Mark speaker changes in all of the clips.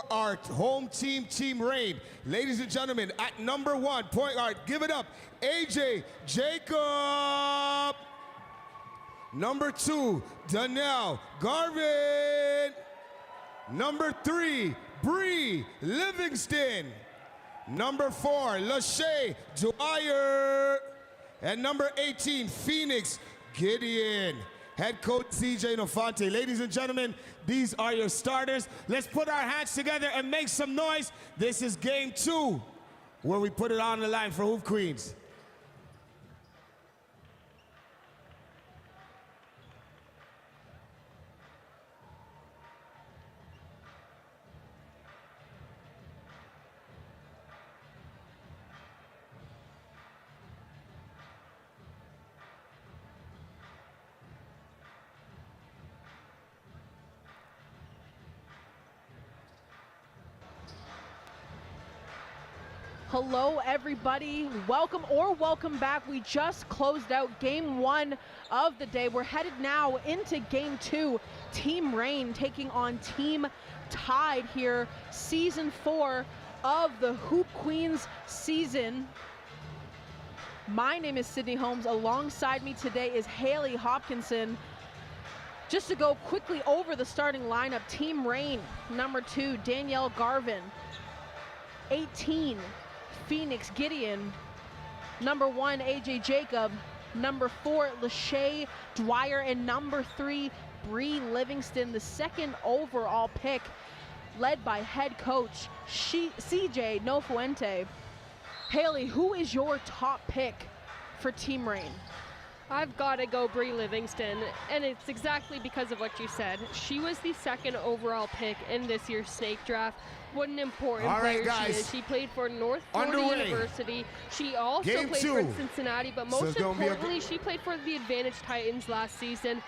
Speaker 1: our home team, Team Rain. Ladies and gentlemen, at number 1, point guard, give it up, AJ Jacob. Number 2, Danielle Garvin. Number 3, Bree Livingston. Number 4, Lachey Dwyer. And number 18, Phoenix Gideon. Head coach CJ Nofante. Ladies and gentlemen, these are your starters. Let's put our hands together and make some noise. This is game 2, where we put it on the line for Hoop Queens.
Speaker 2: Hello everybody, welcome back. We just closed out game 1 of the day. We're headed now into game 2. Team Rain taking on Team Tide here, season 4 of the Hoop Queens season. My name is Sydney Holmes. Alongside me today is Haley Hopkinson. Just to go quickly over the starting lineup, Team Rain, number 2, Danielle Garvin. 18, Phoenix Gideon. Number 1, AJ Jacob. Number 4, Lachey Dwyer. And number 3, Bree Livingston, the second overall pick, led by head coach CJ Nofuente. Haley, who is your top pick for Team Rain?
Speaker 3: I've got to go Bree Livingston, and it's exactly because of what you said. She was the second overall pick in this year's snake draft. What an important player she is. She played for North Florida University. She also played for Cincinnati, but most importantly, she played for the Advantage Titans last season.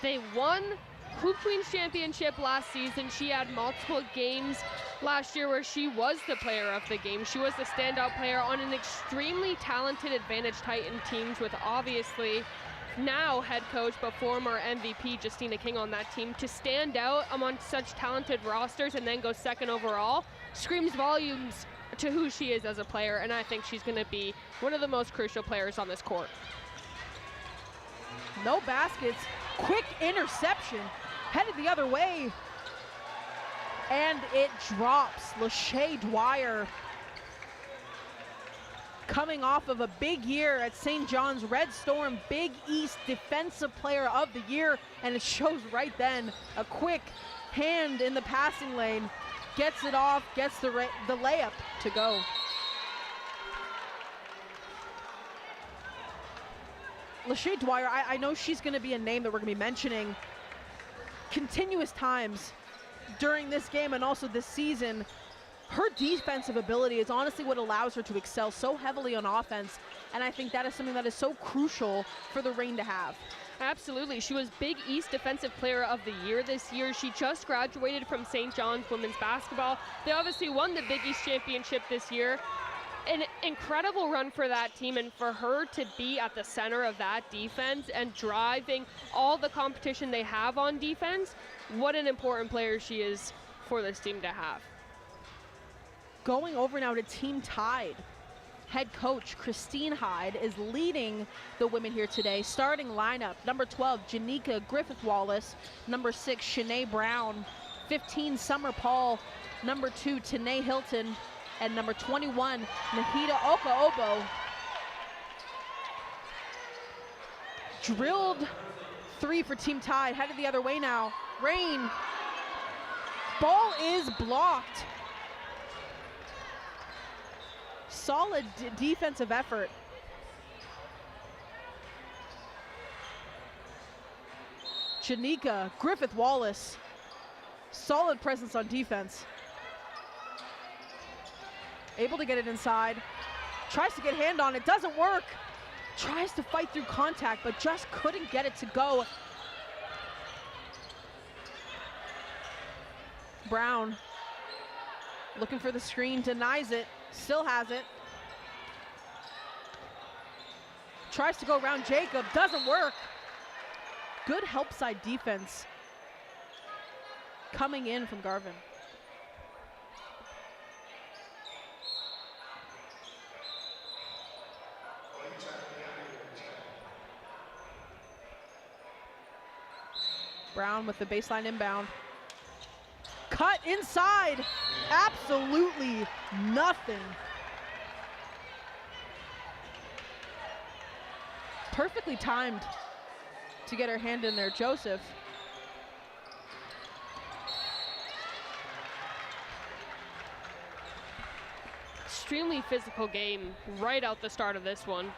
Speaker 3: They won Hoop Queens Championship last season. She had multiple games last year where she was the player of the game. She was the standout player on an extremely talented Advantage Titan teams with obviously now head coach but former MVP Justina King on that team. To stand out among such talented rosters and then go second overall screams volumes to who she is as a player, and I think she's going to be one of the most crucial players on this court.
Speaker 2: No baskets, quick interception, headed the other way, and it drops. Lachey Dwyer, coming off of a big year at St. John's Red Storm, Big East Defensive Player of the Year, and it shows right then. A quick hand in the passing lane, gets it off, gets the layup to go. Lachey Dwyer, I know she's going to be a name that we're going to be mentioning continuous times during this game and also this season. Her defensive ability is honestly what allows her to excel so heavily on offense, and I think that is something that is so crucial for the Rain to have.
Speaker 3: Absolutely. She was Big East Defensive Player of the Year this year. She just graduated from St. John's women's basketball. They obviously won the Big East Championship this year. An incredible run for that team, and for her to be at the center of that defense and driving all the competition they have on defense, what an important player she is for this team to have.
Speaker 2: Going over now to Team Tide. Head coach Christine Hyde is leading the women here today. Starting lineup, number 12, Janika Griffith-Wallace. Number 6, Shanae Brown. 15, Summer Paul. Number 2, Tanae Hilton. And number 21, Nahida Okaobo. Drilled 3 for Team Tide, headed the other way now. Rain, ball is blocked. Solid defensive effort. Janika Griffith-Wallace, solid presence on defense. Able to get it inside, tries to get hand on it, doesn't work. Tries to fight through contact, but just couldn't get it to go. Brown, looking for the screen, denies it, still has it. Tries to go around Jacob, doesn't work. Good help side defense coming in from Garvin. Brown with the baseline inbound. Cut inside. Absolutely nothing. Perfectly timed to get her hand in there, Joseph.
Speaker 3: Extremely physical game right out the start of this one.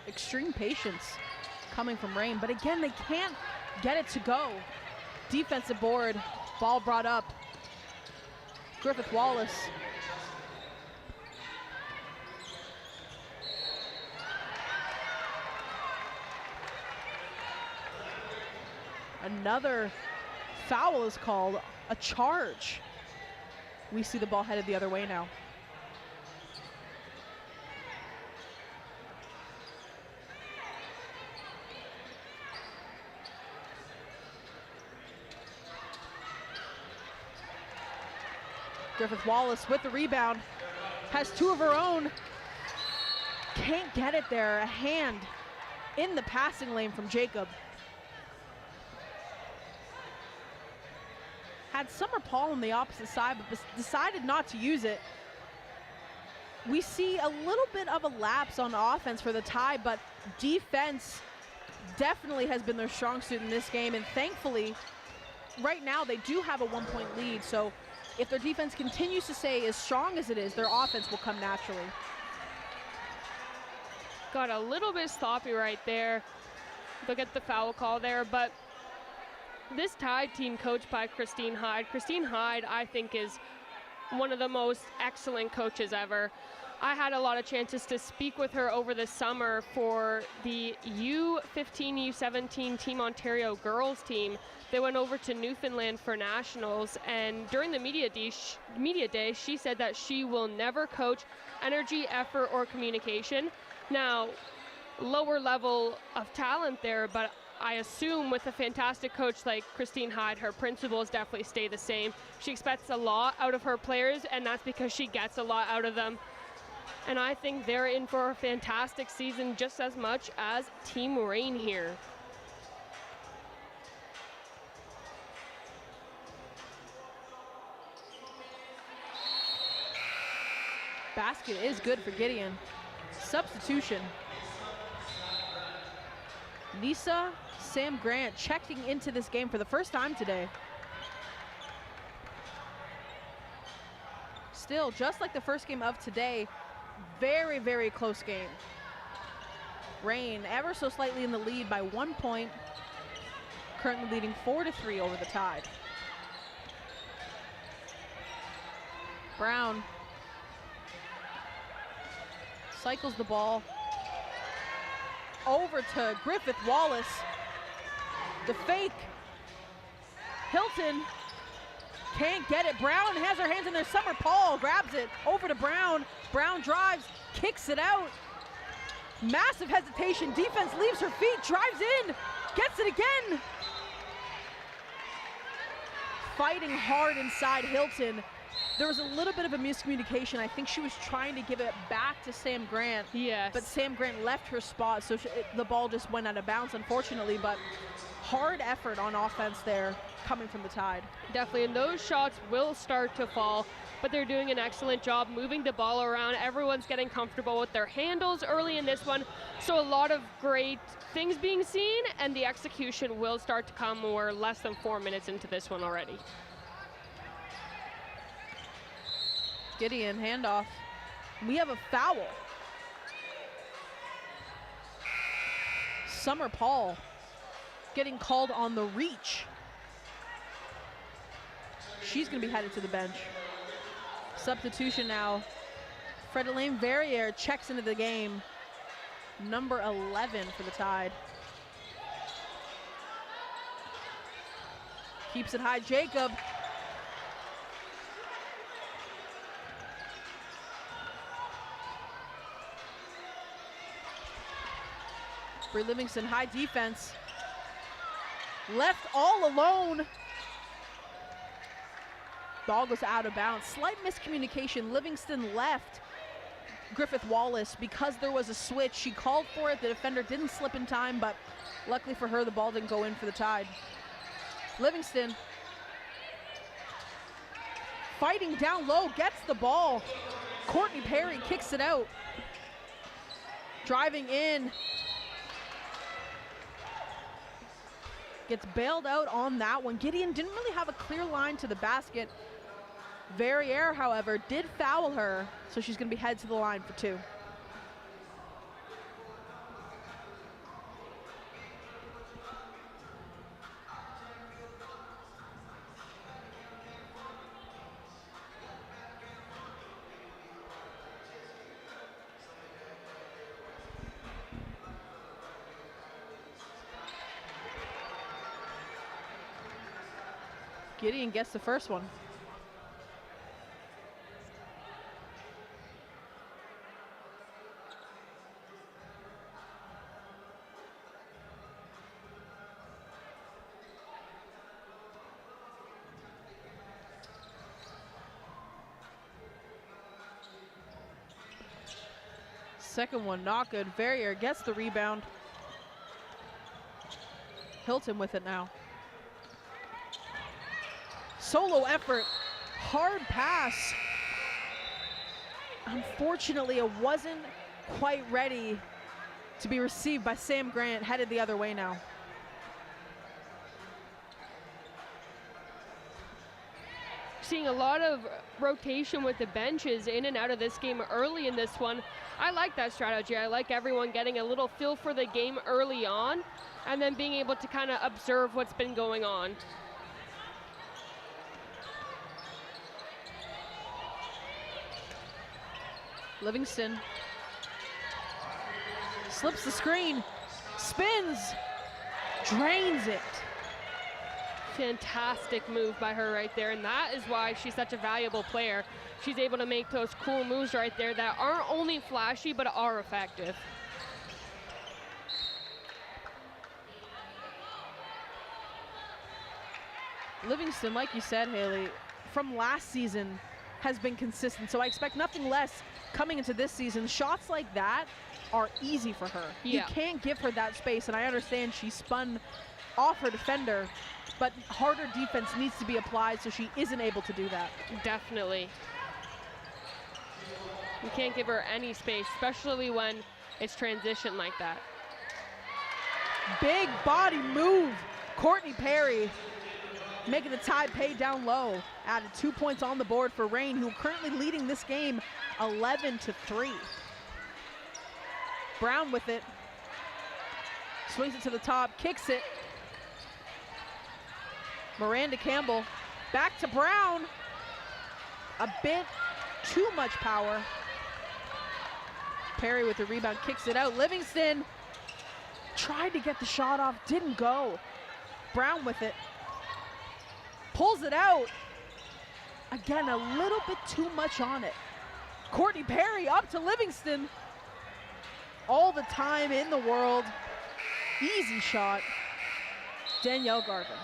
Speaker 2: Extreme patience coming from Rain, but again, they can't get it to go. Defensive board, ball brought up. Griffith Wallace. Another foul is called, a charge. We see the ball headed the other way now. Griffith Wallace with the rebound, has two of her own. Can't get it there, a hand in the passing lane from Jacob. Had Summer Paul on the opposite side, but decided not to use it. We see a little bit of a lapse on offense for the Tide, but defense definitely has been their strong suit in this game, and thankfully, right now they do have a 1-point lead, so if their defense continues to stay as strong as it is, their offense will come naturally.
Speaker 3: Got a little bit sloppy right there. They'll get the foul call there, but this Tide team coached by Christine Hyde. Christine Hyde, I think, is one of the most excellent coaches ever. I had a lot of chances to speak with her over the summer for the U15, U17 Team Ontario girls team. They went over to Newfoundland for nationals, and during the media day, she said that she will never coach energy, effort, or communication. Now, lower level of talent there, but I assume with a fantastic coach like Christine Hyde, her principles definitely stay the same. She expects a lot out of her players, and that's because she gets a lot out of them. And I think they're in for a fantastic season just as much as Team Rain here.
Speaker 2: Basket is good for Gideon. Substitution. Nisa Sam Grant checking into this game for the first time today. Still, just like the first game of today, very, very close game. Rain ever so slightly in the lead by 1 point, currently leading 4-3 over the Tide. Brown cycles the ball over to Griffith Wallace. The fake. Hilton can't get it. Brown has her hands in there. Summer Paul grabs it over to Brown. Brown drives, kicks it out. Massive hesitation. Defense leaves her feet, drives in, gets it again. Fighting hard inside Hilton. There was a little bit of a miscommunication. I think she was trying to give it back to Sam Grant.
Speaker 3: Yes.
Speaker 2: But Sam Grant left her spot, so the ball just went out of bounds, unfortunately. But hard effort on offense there coming from the Tide.
Speaker 3: Definitely, and those shots will start to fall, but they're doing an excellent job moving the ball around. Everyone's getting comfortable with their handles early in this one, so a lot of great things being seen, and the execution will start to come. We're less than 4 minutes into this one already.
Speaker 2: Gideon, handoff. We have a foul. Summer Paul getting called on the reach. She's going to be headed to the bench. Substitution now. Fredelaine Verrier checks into the game. Number 11 for the Tide. Keeps it high, Jacob. Bree Livingston, high defense. Left all alone. Ball goes out of bounds. Slight miscommunication. Livingston left Griffith Wallace because there was a switch. She called for it. The defender didn't slip in time, but luckily for her, the ball didn't go in for the Tide. Livingston fighting down low, gets the ball. Courtney Perry kicks it out. Driving in. Gets bailed out on that one. Gideon didn't really have a clear line to the basket. Verrier, however, did foul her, so she's going to be headed to the line for 2. Gideon gets the first one. Second one, not good. Verrier gets the rebound. Hilton with it now. Solo effort, hard pass. Unfortunately, it wasn't quite ready to be received by Sam Grant, headed the other way now.
Speaker 3: Seeing a lot of rotation with the benches in and out of this game early in this one. I like that strategy. I like everyone getting a little feel for the game early on and then being able to kind of observe what's been going on.
Speaker 2: Livingston slips the screen, spins, drains it.
Speaker 3: Fantastic move by her right there, and that is why she's such a valuable player. She's able to make those cool moves right there that aren't only flashy, but are effective.
Speaker 2: Livingston, like you said, Haley, from last season has been consistent, so I expect nothing less coming into this season. Shots like that are easy for her. Yeah. You can't give her that space, and I understand she spun off her defender, but harder defense needs to be applied so she isn't able to do that.
Speaker 3: Definitely. You can't give her any space, especially when it's transition like that.
Speaker 2: Big body move. Courtney Perry making the Tide pay down low. Added 2 points on the board for Reign, who are currently leading this game 11-3. Brown with it. Swings it to the top, kicks it. Miranda Campbell back to Brown. A bit too much power. Perry with the rebound, kicks it out. Livingston tried to get the shot off, didn't go. Brown with it. Pulls it out. Again, a little bit too much on it. Courtney Perry up to Livingston. All the time in the world. Easy shot. Danielle Garvin.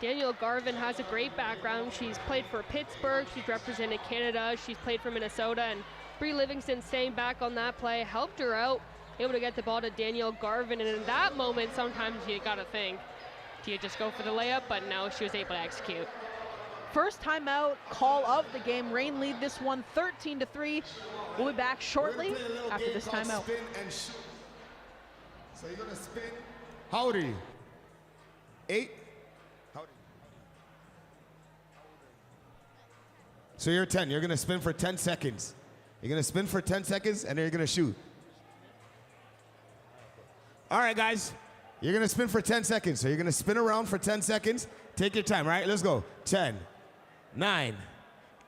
Speaker 3: Danielle Garvin has a great background. She's played for Pittsburgh, she's represented Canada, she's played for Minnesota, and Bree Livingston staying back on that play helped her out, able to get the ball to Danielle Garvin, and in that moment, sometimes you gotta think, do you just go for the layup? But no, she was able to execute.
Speaker 2: First timeout call of the game. Reign lead this one 13-3. We'll be back shortly after this timeout.
Speaker 1: So you're gonna spin. How old are you? 8? How old are you? So you're 10. You're gonna spin for 10 seconds. You're gonna spin for 10 seconds and then you're gonna shoot. All right, guys. You're gonna spin for 10 seconds. So you're gonna spin around for 10 seconds. Take your time, all right? Let's go. 10, 9,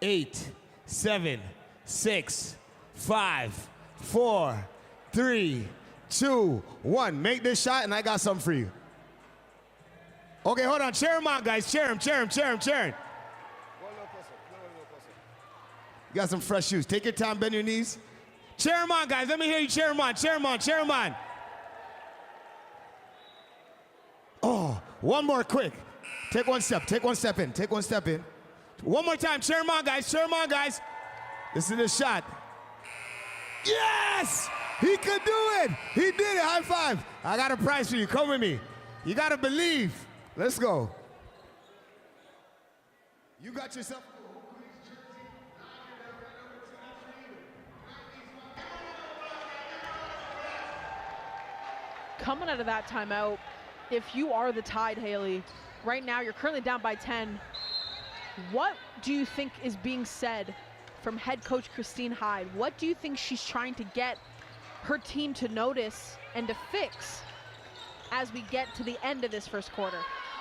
Speaker 1: 8, 7, 6, 5, 4, 3, 2, 1. Make this shot and I got something for you. Okay, hold on. Cheer him out, guys. Cheer him, cheer him, cheer him, cheer him. You got some fresh shoes. Take your time, bend your knees. Cheer him on, guys. Let me hear you cheer him on, cheer him on, cheer him on. One more quick. Take one step in, take one step in. One more time, cheer him on, guys, cheer him on, guys. This is the shot. Yes! He could do it! He did it, high five. I got a prize for you, come with me. You gotta believe. Let's go. You got yourself a HoopQueens jersey.
Speaker 2: Coming out of that timeout, if you are the Tide, Haley, right now you're currently down by 10. What do you think is being said from head coach Christine Hyde? What do you think she's trying to get her team to notice and to fix as we get to the end of this first quarter?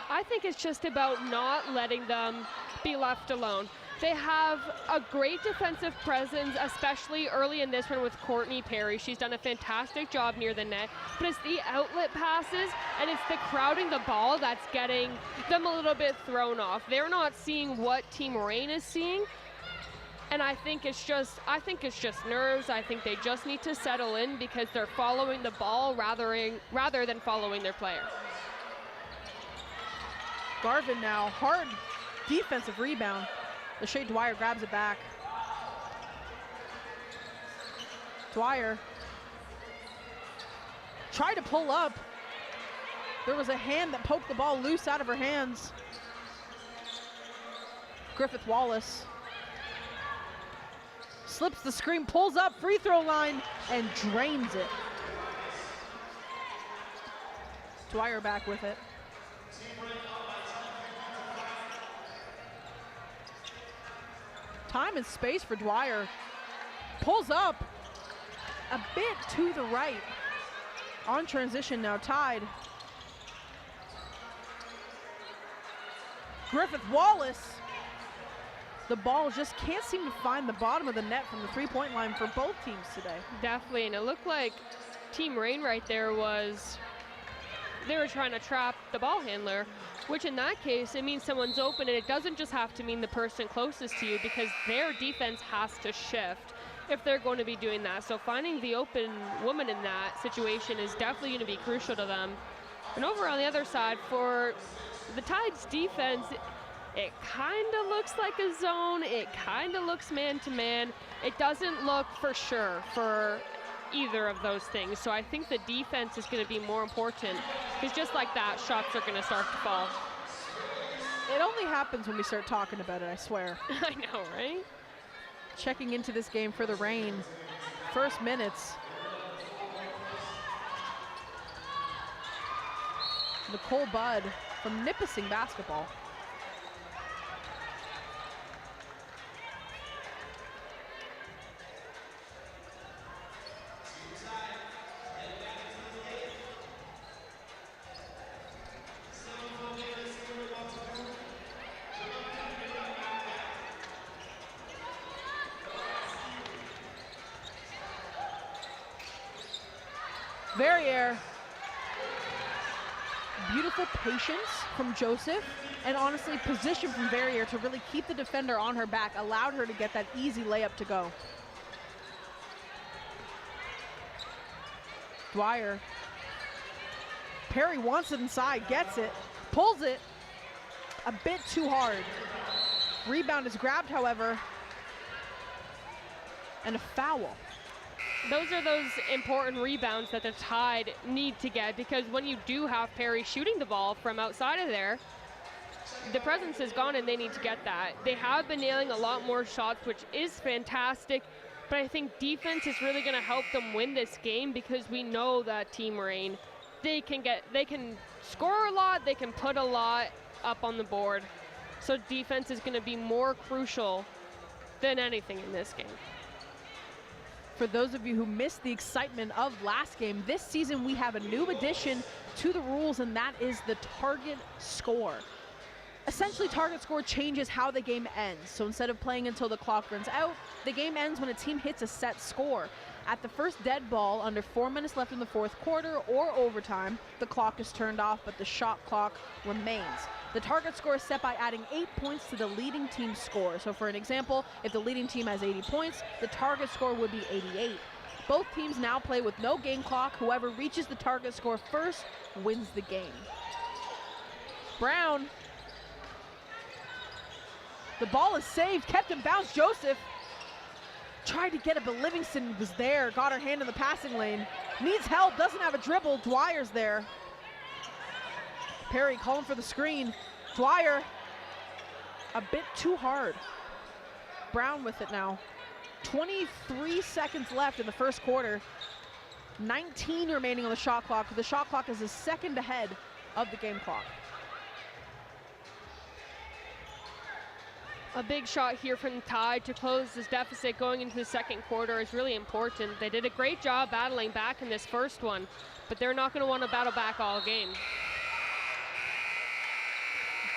Speaker 3: I think it's just about not letting them be left alone. They have a great defensive presence, especially early in this one with Courtney Perry. She's done a fantastic job near the net, but it's the outlet passes and it's the crowding the ball that's getting them a little bit thrown off. They're not seeing what Team Rain is seeing, and I think it's just nerves. I think they just need to settle in because they're following the ball rather than following their player.
Speaker 2: Garvin now, hard defensive rebound. Lachey Dwyer grabs it back. Dwyer tried to pull up. There was a hand that poked the ball loose out of her hands. Griffith Wallace slips the screen, pulls up, free throw line, and drains it. Dwyer back with it. Time and space for Dwyer. Pulls up a bit to the right. On transition now, Tide. Griffith Wallace. The ball just can't seem to find the bottom of the net from the three-point line for both teams today.
Speaker 3: Definitely, and it looked like Team Rain right there they were trying to trap the ball handler, which in that case, it means someone's open, and it doesn't just have to mean the person closest to you because their defense has to shift if they're going to be doing that. So finding the open woman in that situation is definitely going to be crucial to them. And over on the other side, for the Tide's defense, it kind of looks like a zone. It kind of looks man-to-man. It doesn't look for sure for either of those things. So I think the defense is going to be more important because just like that, shots are going to start to fall.
Speaker 2: It only happens when we start talking about it, I swear.
Speaker 3: I know, right?
Speaker 2: Checking into this game for the Rain. First minutes. Nicole Budd from Nipissing Basketball. Verrier, beautiful patience from Joseph, and honestly position from Verrier to really keep the defender on her back, allowed her to get that easy layup to go. Dwyer, Perry wants it inside, gets it, pulls it a bit too hard. Rebound is grabbed, however, and a foul.
Speaker 3: Those are those important rebounds that the Tide need to get, because when you do have Perry shooting the ball from outside of there, the presence is gone and they need to get that. They have been nailing a lot more shots, which is fantastic, but I think defense is really going to help them win this game because we know that Team Rain, they can score a lot, they can put a lot up on the board. So defense is going to be more crucial than anything in this game.
Speaker 2: For those of you who missed the excitement of last game, this season we have a new addition to the rules, and that is the target score. Essentially, target score changes how the game ends. So instead of playing until the clock runs out, the game ends when a team hits a set score. At the first dead ball, under 4 minutes left in the fourth quarter or overtime, the clock is turned off, but the shot clock remains. The target score is set by adding 8 points to the leading team's score. So for an example, if the leading team has 80 points, the target score would be 88. Both teams now play with no game clock. Whoever reaches the target score first wins the game. Brown. The ball is saved, kept in bounds. Joseph tried to get it, but Livingston was there, got her hand in the passing lane. Needs help, doesn't have a dribble. Dwyer's there. Perry calling for the screen. Dwyer, a bit too hard. Brown with it now. 23 seconds left in the first quarter. 19 remaining on the shot clock. The shot clock is a second ahead of the game clock.
Speaker 3: A big shot here from the Tide to close this deficit going into the second quarter is really important. They did a great job battling back in this first one, but they're not going to want to battle back all game.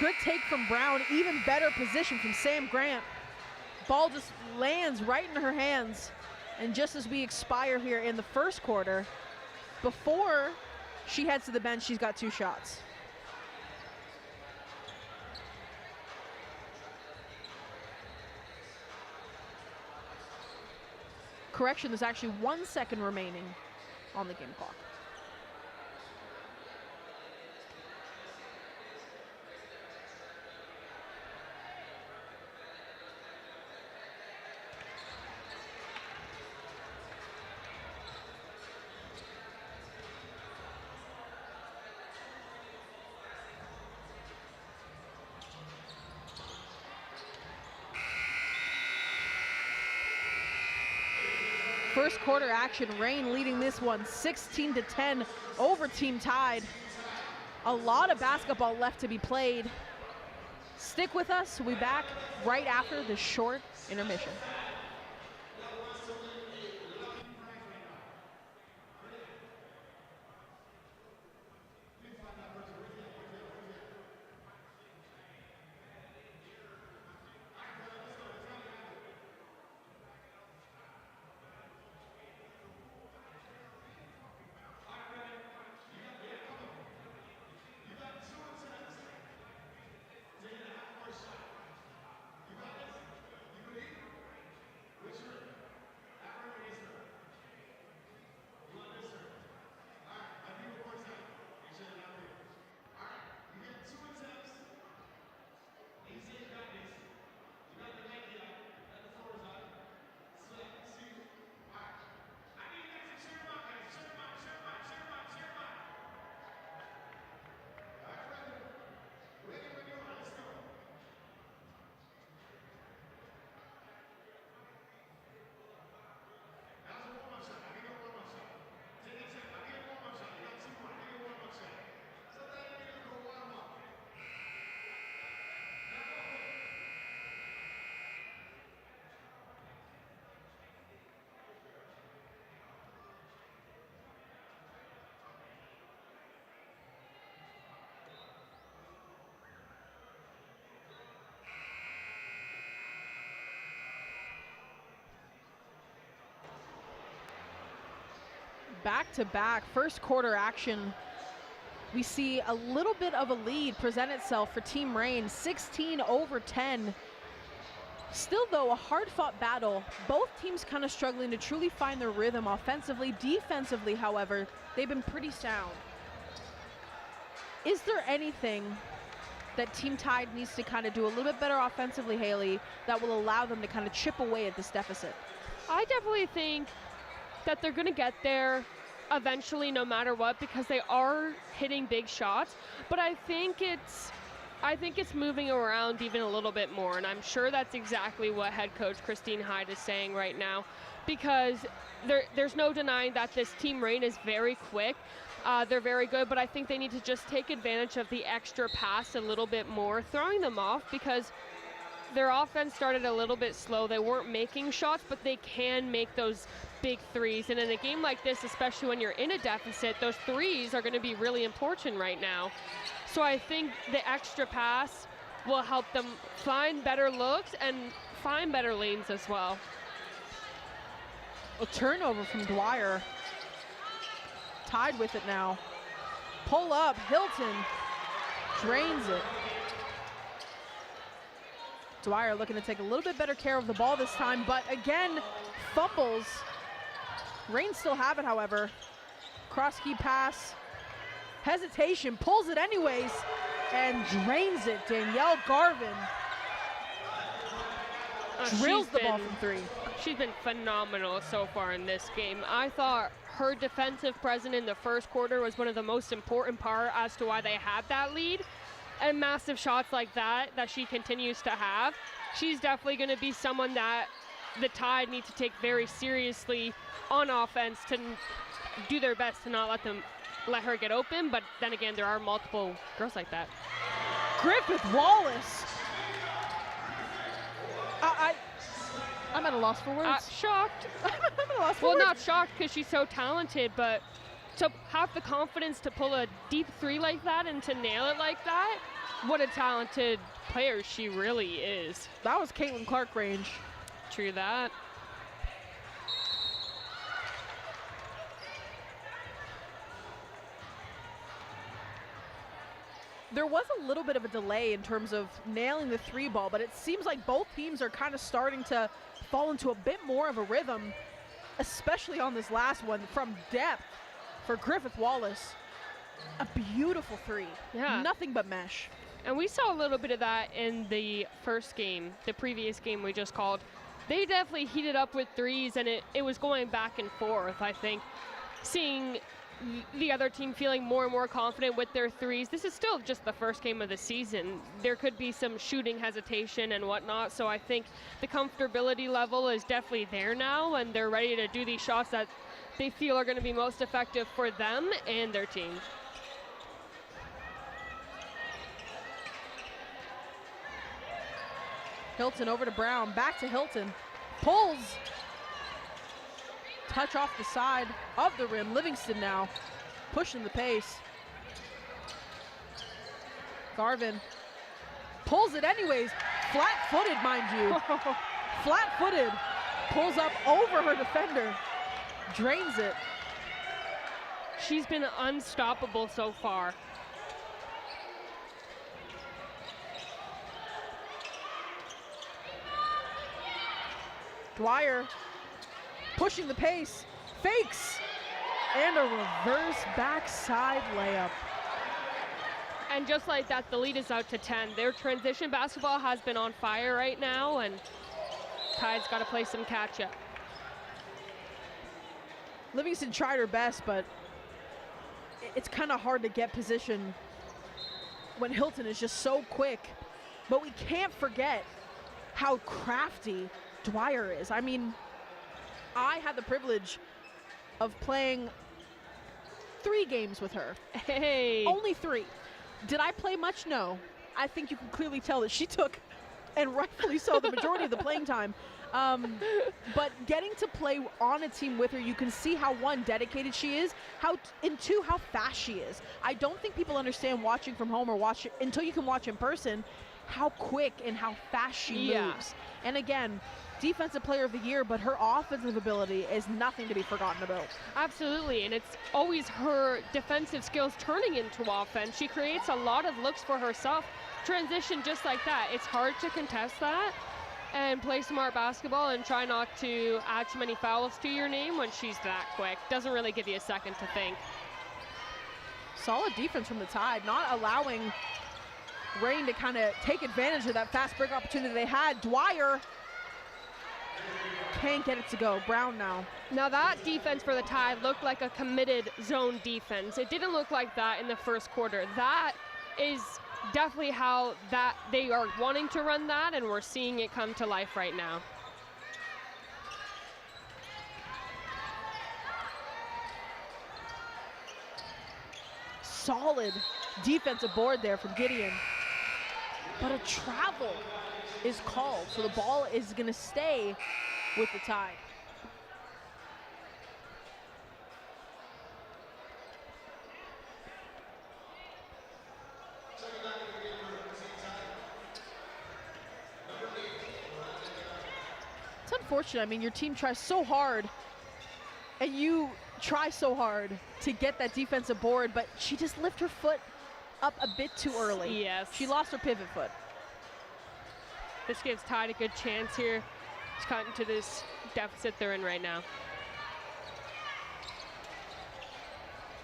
Speaker 2: Good take from Brown, even better position from Sam Grant. Ball just lands right in her hands. And just as we expire here in the first quarter, before she heads to the bench, she's got 2 shots. Correction, there's actually 1 second remaining on the game clock. First quarter action, Reign leading this one 16-10 over Team Tide. A lot of basketball left to be played. Stick with us, we'll be back right after this short intermission. Back-to-back first quarter action. We see a little bit of a lead present itself for Team Reign, 16-10. Still though, a hard-fought battle. Both teams kind of struggling to truly find their rhythm offensively. Defensively, however, they've been pretty sound. Is there anything that Team Tide needs to kind of do a little bit better offensively, Haley, that will allow them to kind of chip away at this deficit?
Speaker 3: I definitely think that they're going to get there eventually no matter what, because they are hitting big shots, but I think it's moving around even a little bit more, and I'm sure that's exactly what head coach Christine Hyde is saying right now, because there's no denying that this Team Reign is very quick. They're very good, but I think they need to just take advantage of the extra pass a little bit more, throwing them off, because their offense started a little bit slow. They weren't making shots, but they can make those big threes. And in a game like this, especially when you're in a deficit, those threes are going to be really important right now. So I think the extra pass will help them find better looks and find better lanes as well.
Speaker 2: A turnover from Dwyer. Tied with it now. Pull up, Hilton drains it. Dwyer looking to take a little bit better care of the ball this time, but again, fumbles. Reign still have it, however. Cross key pass, hesitation, pulls it anyways. and drains it. Danielle Garvin drills the ball from 3.
Speaker 3: She's been phenomenal so far in this game. I thought her defensive presence in the first quarter was one of the most important part as to why they had that lead. And massive shots like that she continues to have. She's definitely going to be someone that the Tide need to take very seriously on offense to do their best to not let her get open. But then again, there are multiple girls like that.
Speaker 2: Griffith Wallace. I'm at a loss for words.
Speaker 3: Shocked.
Speaker 2: I'm at a loss for
Speaker 3: well,
Speaker 2: words.
Speaker 3: not shocked because she's so talented, but to have the confidence to pull a deep 3 like that and to nail it like that, what a talented player she really is.
Speaker 2: That was Caitlin Clark range.
Speaker 3: True that.
Speaker 2: There was a little bit of a delay in terms of nailing the 3 ball, but it seems like both teams are kind of starting to fall into a bit more of a rhythm, especially on this last one from depth for Griffith Wallace. A beautiful 3.
Speaker 3: Yeah.
Speaker 2: Nothing but mesh.
Speaker 3: And we saw a little bit of that in the first game, the previous game we just called. They definitely heated up with 3s, and it was going back and forth, I think. Seeing the other team feeling more and more confident with their 3s. This is still just the first game of the season. There could be some shooting hesitation and whatnot, so I think the comfortability level is definitely there now, and they're ready to do these shots that they feel are going to be most effective for them and their team.
Speaker 2: Hilton over to Brown, back to Hilton. Pulls. Touch off the side of the rim. Livingston now pushing the pace. Garvin pulls it anyways. Flat-footed, mind you. Flat-footed. Pulls up over her defender. Drains it.
Speaker 3: She's been unstoppable so far.
Speaker 2: Dwyer pushing the pace, fakes, and a reverse backside layup.
Speaker 3: And just like that, the lead is out to 10. Their transition basketball has been on fire right now, and Tide's got to play some catch-up.
Speaker 2: Livingston tried her best, but it's kind of hard to get position when Hilton is just so quick. But we can't forget how crafty Dwyer is. I mean, I had the privilege of playing 3 games with her.
Speaker 3: Hey.
Speaker 2: Only 3. Did I play much? No. I think you can clearly tell that she took, and rightfully so, the majority of the playing time. But getting to play on a team with her, you can see how, 1, dedicated she is, and 2, how fast she is. I don't think people understand watching from home or watch until you can watch in person, how quick and how fast she moves. And again, Defensive Player of the Year, but her offensive ability is nothing to be forgotten about.
Speaker 3: Absolutely, and it's always her defensive skills turning into offense. She creates a lot of looks for herself. Transition just like that. It's hard to contest that and play smart basketball and try not to add too many fouls to your name when she's that quick. Doesn't really give you a second to think.
Speaker 2: Solid defense from the Tide, not allowing Reign to kind of take advantage of that fast break opportunity they had. Dwyer can't get it to go. Brown now.
Speaker 3: Now that defense for the Tide looked like a committed zone defense. It didn't look like that in the first quarter. That is definitely how that they are wanting to run that, and we're seeing it come to life right now.
Speaker 2: Solid defensive board there from Gideon. But a travel is called, so the ball is going to stay with the Tide. It's unfortunate. I mean, your team tries so hard, and you try so hard to get that defensive board, but she just lifted her foot up a bit too early.
Speaker 3: Yes.
Speaker 2: She lost her pivot foot.
Speaker 3: This gives Tide a good chance here to cut into this deficit they're in right now.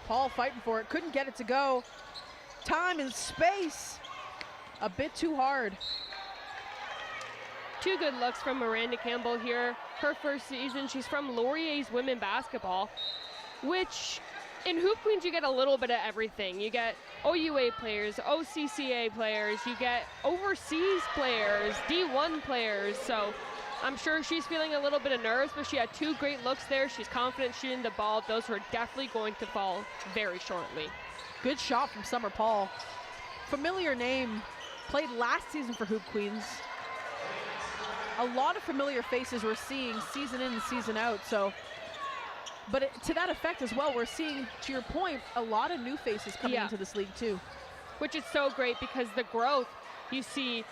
Speaker 2: Paul fighting for it, couldn't get it to go. time and space. A bit too hard.
Speaker 3: 2 good looks from Miranda Campbell here. Her first season, she's from Laurier's women basketball, which in Hoop Queens you get a little bit of everything. You get OUA players, OCCA players, you get overseas players, D1 players. So I'm sure she's feeling a little bit of nerves, but she had 2 great looks there. She's confident shooting the ball. Those were definitely going to fall very shortly.
Speaker 2: Good shot from Summer Paul. Familiar name, played last season for Hoop Queens. A lot of familiar faces we're seeing season in and season out. So, but to that effect as well, we're seeing, to your point, a lot of new faces coming into this league too.
Speaker 3: Which is so great because the growth you see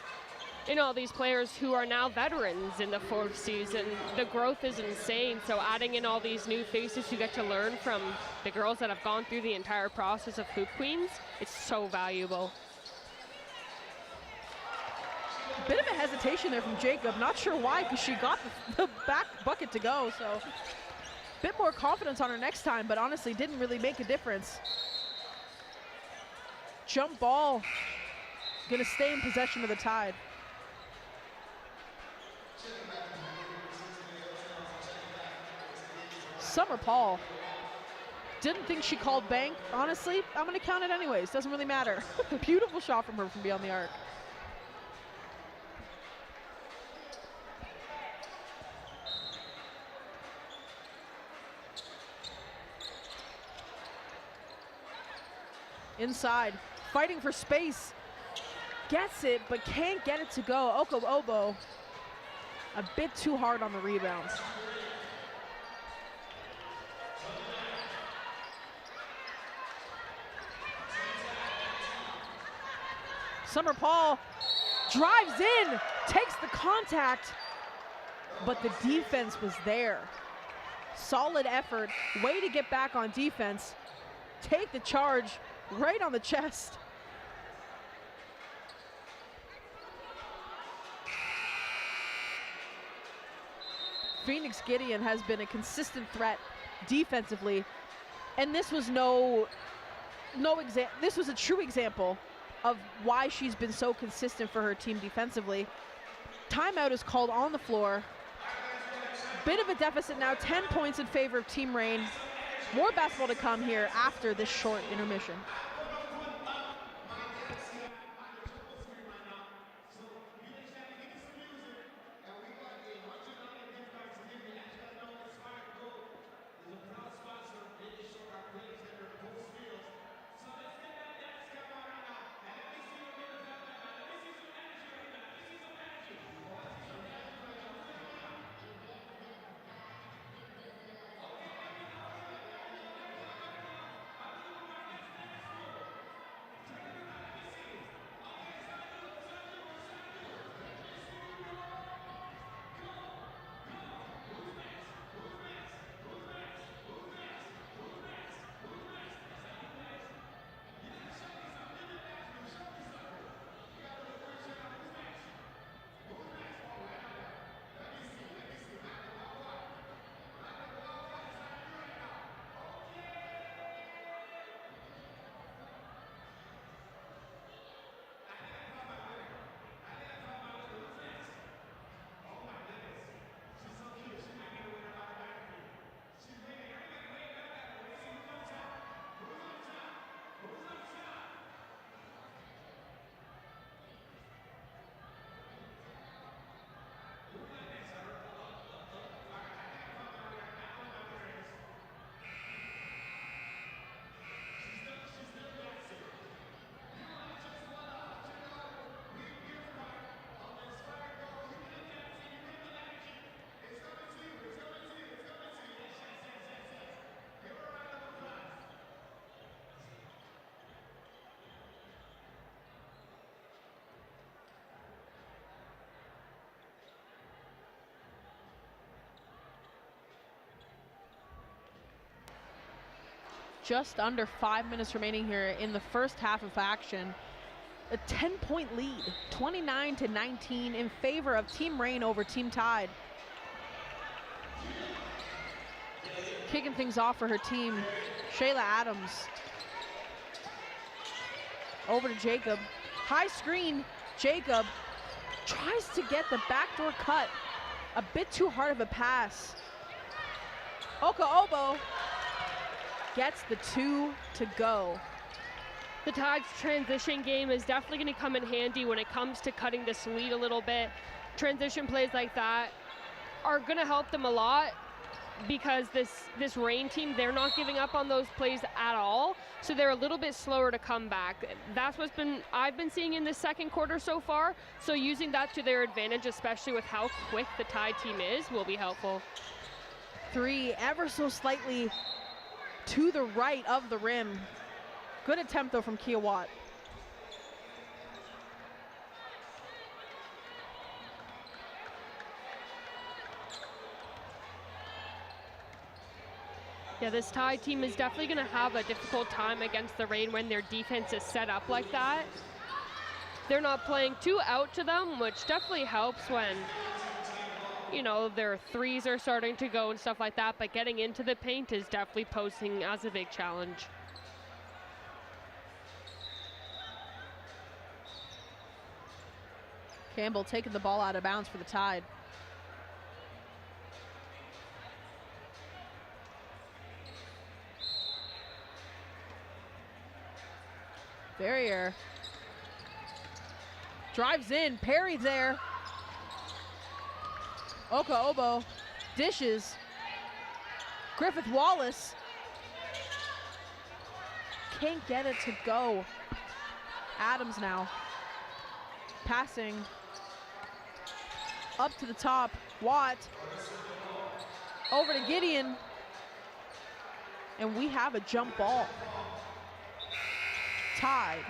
Speaker 3: in all these players who are now veterans in the 4th season, the growth is insane. So adding in all these new faces you get to learn from the girls that have gone through the entire process of Hoop Queens, it's so valuable.
Speaker 2: Bit of a hesitation there from Jacob. Not sure why, because she got the back bucket to go. So bit more confidence on her next time, but honestly didn't really make a difference. Jump ball, gonna stay in possession of the Tide. Summer Paul. Didn't think she called bank. Honestly, I'm gonna count it anyways. Doesn't really matter. Beautiful shot from her from beyond the arc. Inside, fighting for space. Gets it, but can't get it to go. Oko Obo, a bit too hard on the rebounds. Summer Paul drives in, takes the contact, but the defense was there. Solid effort, way to get back on defense. Take the charge right on the chest. Phoenix Gideon has been a consistent threat defensively, and this was this was a true example of why she's been so consistent for her team defensively. Timeout is called on the floor. Bit of a deficit now, 10 points in favor of Team Rain. More basketball to come here after this short intermission. Just under 5 minutes remaining here in the first half of action. A 10-point lead, 29-19 in favor of Team Rain over Team Tide. Kicking things off for her team, Shayla Adams. Over to Jacob. High screen. Jacob tries to get the backdoor cut. A bit too hard of a pass. Obo gets the 2 to go.
Speaker 3: The Tide's transition game is definitely going to come in handy when it comes to cutting this lead a little bit. Transition plays like that are going to help them a lot because this Reign team, they're not giving up on those plays at all, so they're a little bit slower to come back. That's what's I've been seeing in the second quarter so far, so using that to their advantage, especially with how quick the Tide team is, will be helpful.
Speaker 2: 3 ever so slightly to the right of the rim. Good attempt though from Kia Watt.
Speaker 3: Yeah, this Tide team is definitely going to have a difficult time against the Reign when their defense is set up like that. They're not playing too out to them, which definitely helps when, you know, their threes are starting to go and stuff like that, but getting into the paint is definitely posing as a big challenge.
Speaker 2: Campbell taking the ball out of bounds for the Tide. Barrier drives in, Perry's there. Obo dishes. Griffith Wallace can't get it to go. Adams now passing up to the top. Watt over to Gideon, and we have a jump ball. Tide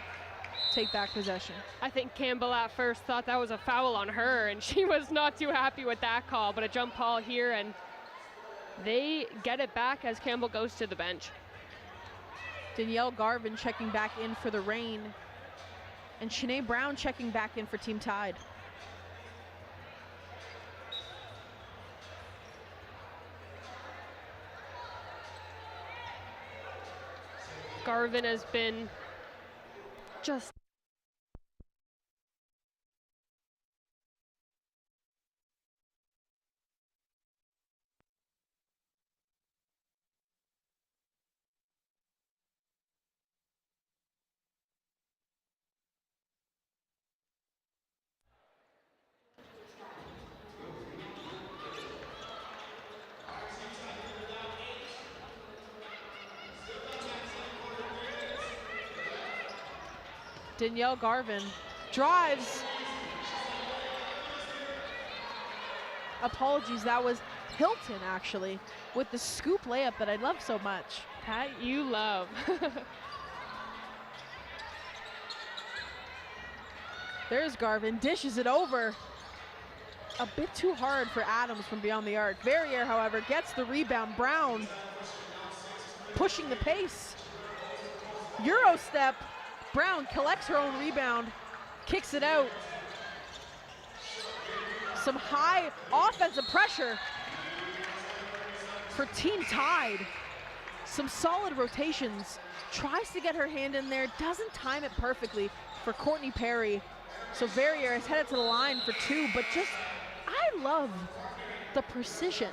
Speaker 2: take back possession.
Speaker 3: I think Campbell at first thought that was a foul on her, and she was not too happy with that call, but a jump ball here, and they get it back as Campbell goes to the bench.
Speaker 2: Danielle Garvin checking back in for the Reign, and Shanae Brown checking back in for Team Tide.
Speaker 3: Garvin has been just
Speaker 2: Danielle Garvin drives. Apologies, that was Hilton actually with the scoop layup that I love so much.
Speaker 3: That you love.
Speaker 2: There's Garvin, dishes it over. A bit too hard for Adams from beyond the arc. Verrier, however, gets the rebound. Brown pushing the pace. Euro step. Brown collects her own rebound, kicks it out. Some high offensive pressure for Team Tide. Some solid rotations. Tries to get her hand in there, doesn't time it perfectly for Courtney Perry. So Verrier is headed to the line for 2, but just, I love the precision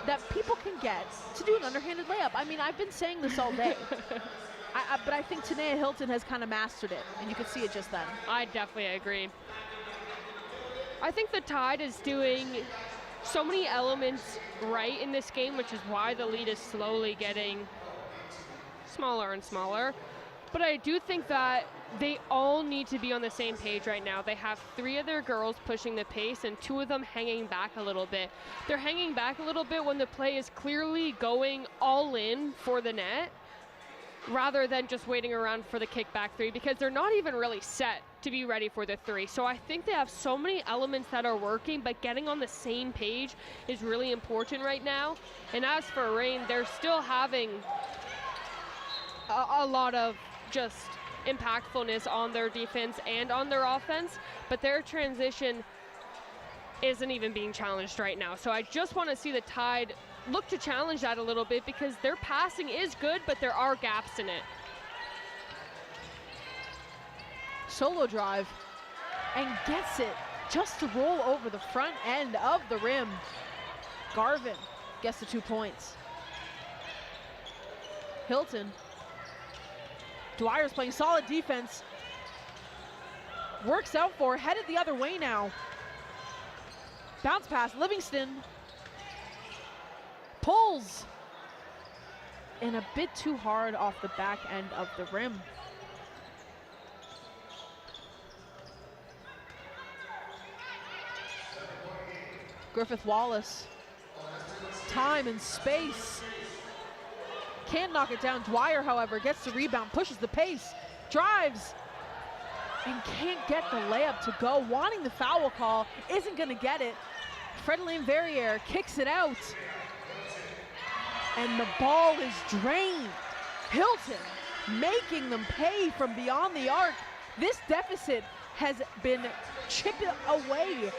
Speaker 2: that people can get to do an underhanded layup. I mean, I've been saying this all day. But I think Tanea Hilton has kind of mastered it, and you could see it just then.
Speaker 3: I definitely agree. I think the Tide is doing so many elements right in this game, which is why the lead is slowly getting smaller and smaller. But I do think that they all need to be on the same page right now. They have 3 of their girls pushing the pace and 2 of them hanging back a little bit. They're hanging back a little bit when the play is clearly going all in for the net, rather than just waiting around for the kickback 3, because they're not even really set to be ready for the 3. So I think they have so many elements that are working, but getting on the same page is really important right now. And as for Reign, they're still having a lot of just impactfulness on their defense and on their offense, but their transition isn't even being challenged right now. So I just want to see the Tide look to challenge that a little bit, because their passing is good, but there are gaps in it.
Speaker 2: solo drive and gets it just to roll over the front end of the rim. Garvin gets the 2 points. Hilton. Dwyer's playing solid defense. Works out for her, headed the other way now. Bounce pass, Livingston. Pulls. And a bit too hard off the back end of the rim. Griffith Wallace. Time and space. Can't knock it down. Dwyer, however, gets the rebound, pushes the pace, drives, and can't get the layup to go. Wanting the foul call, isn't gonna get it. Fredeline Verrier kicks it out. And the ball is drained. Hilton making them pay from beyond the arc. This deficit has been chipped away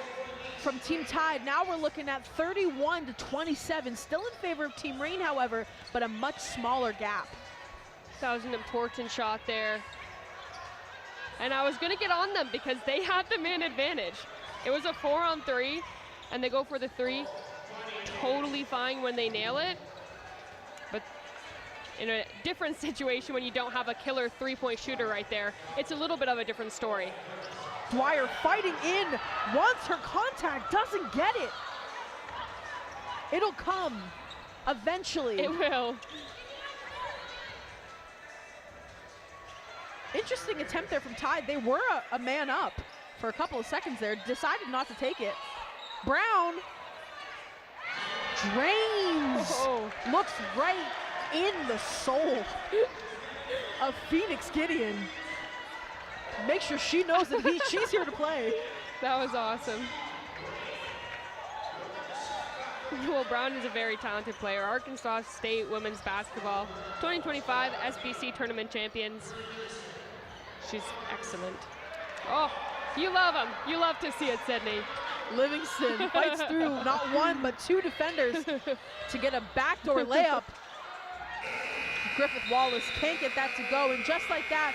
Speaker 2: from Team Tide. Now we're looking at 31-27, still in favor of Team Rain, however, but a much smaller gap.
Speaker 3: That was an important shot there. And I was gonna get on them because they had the man advantage. It was a 4-on-3, and they go for the 3. Totally fine when they nail it. But in a different situation when you don't have a killer 3-point shooter right there, it's a little bit of a different story.
Speaker 2: Dwyer fighting in, wants her contact, doesn't get it. It'll come eventually.
Speaker 3: It will.
Speaker 2: Interesting attempt there from Tide. They were a man up for a couple of seconds there, decided not to take it. Brown drains, looks right in the soul of Phoenix Gideon. Make sure she knows that she's here to play.
Speaker 3: That was awesome. Well, Brown is a very talented player. Arkansas State women's basketball 2025 SBC tournament champions. She's excellent. Oh, you love them. You love to see it, Sydney.
Speaker 2: Livingston fights through not one, but 2 defenders to get a backdoor layup. Griffith Wallace can't get that to go, and just like that,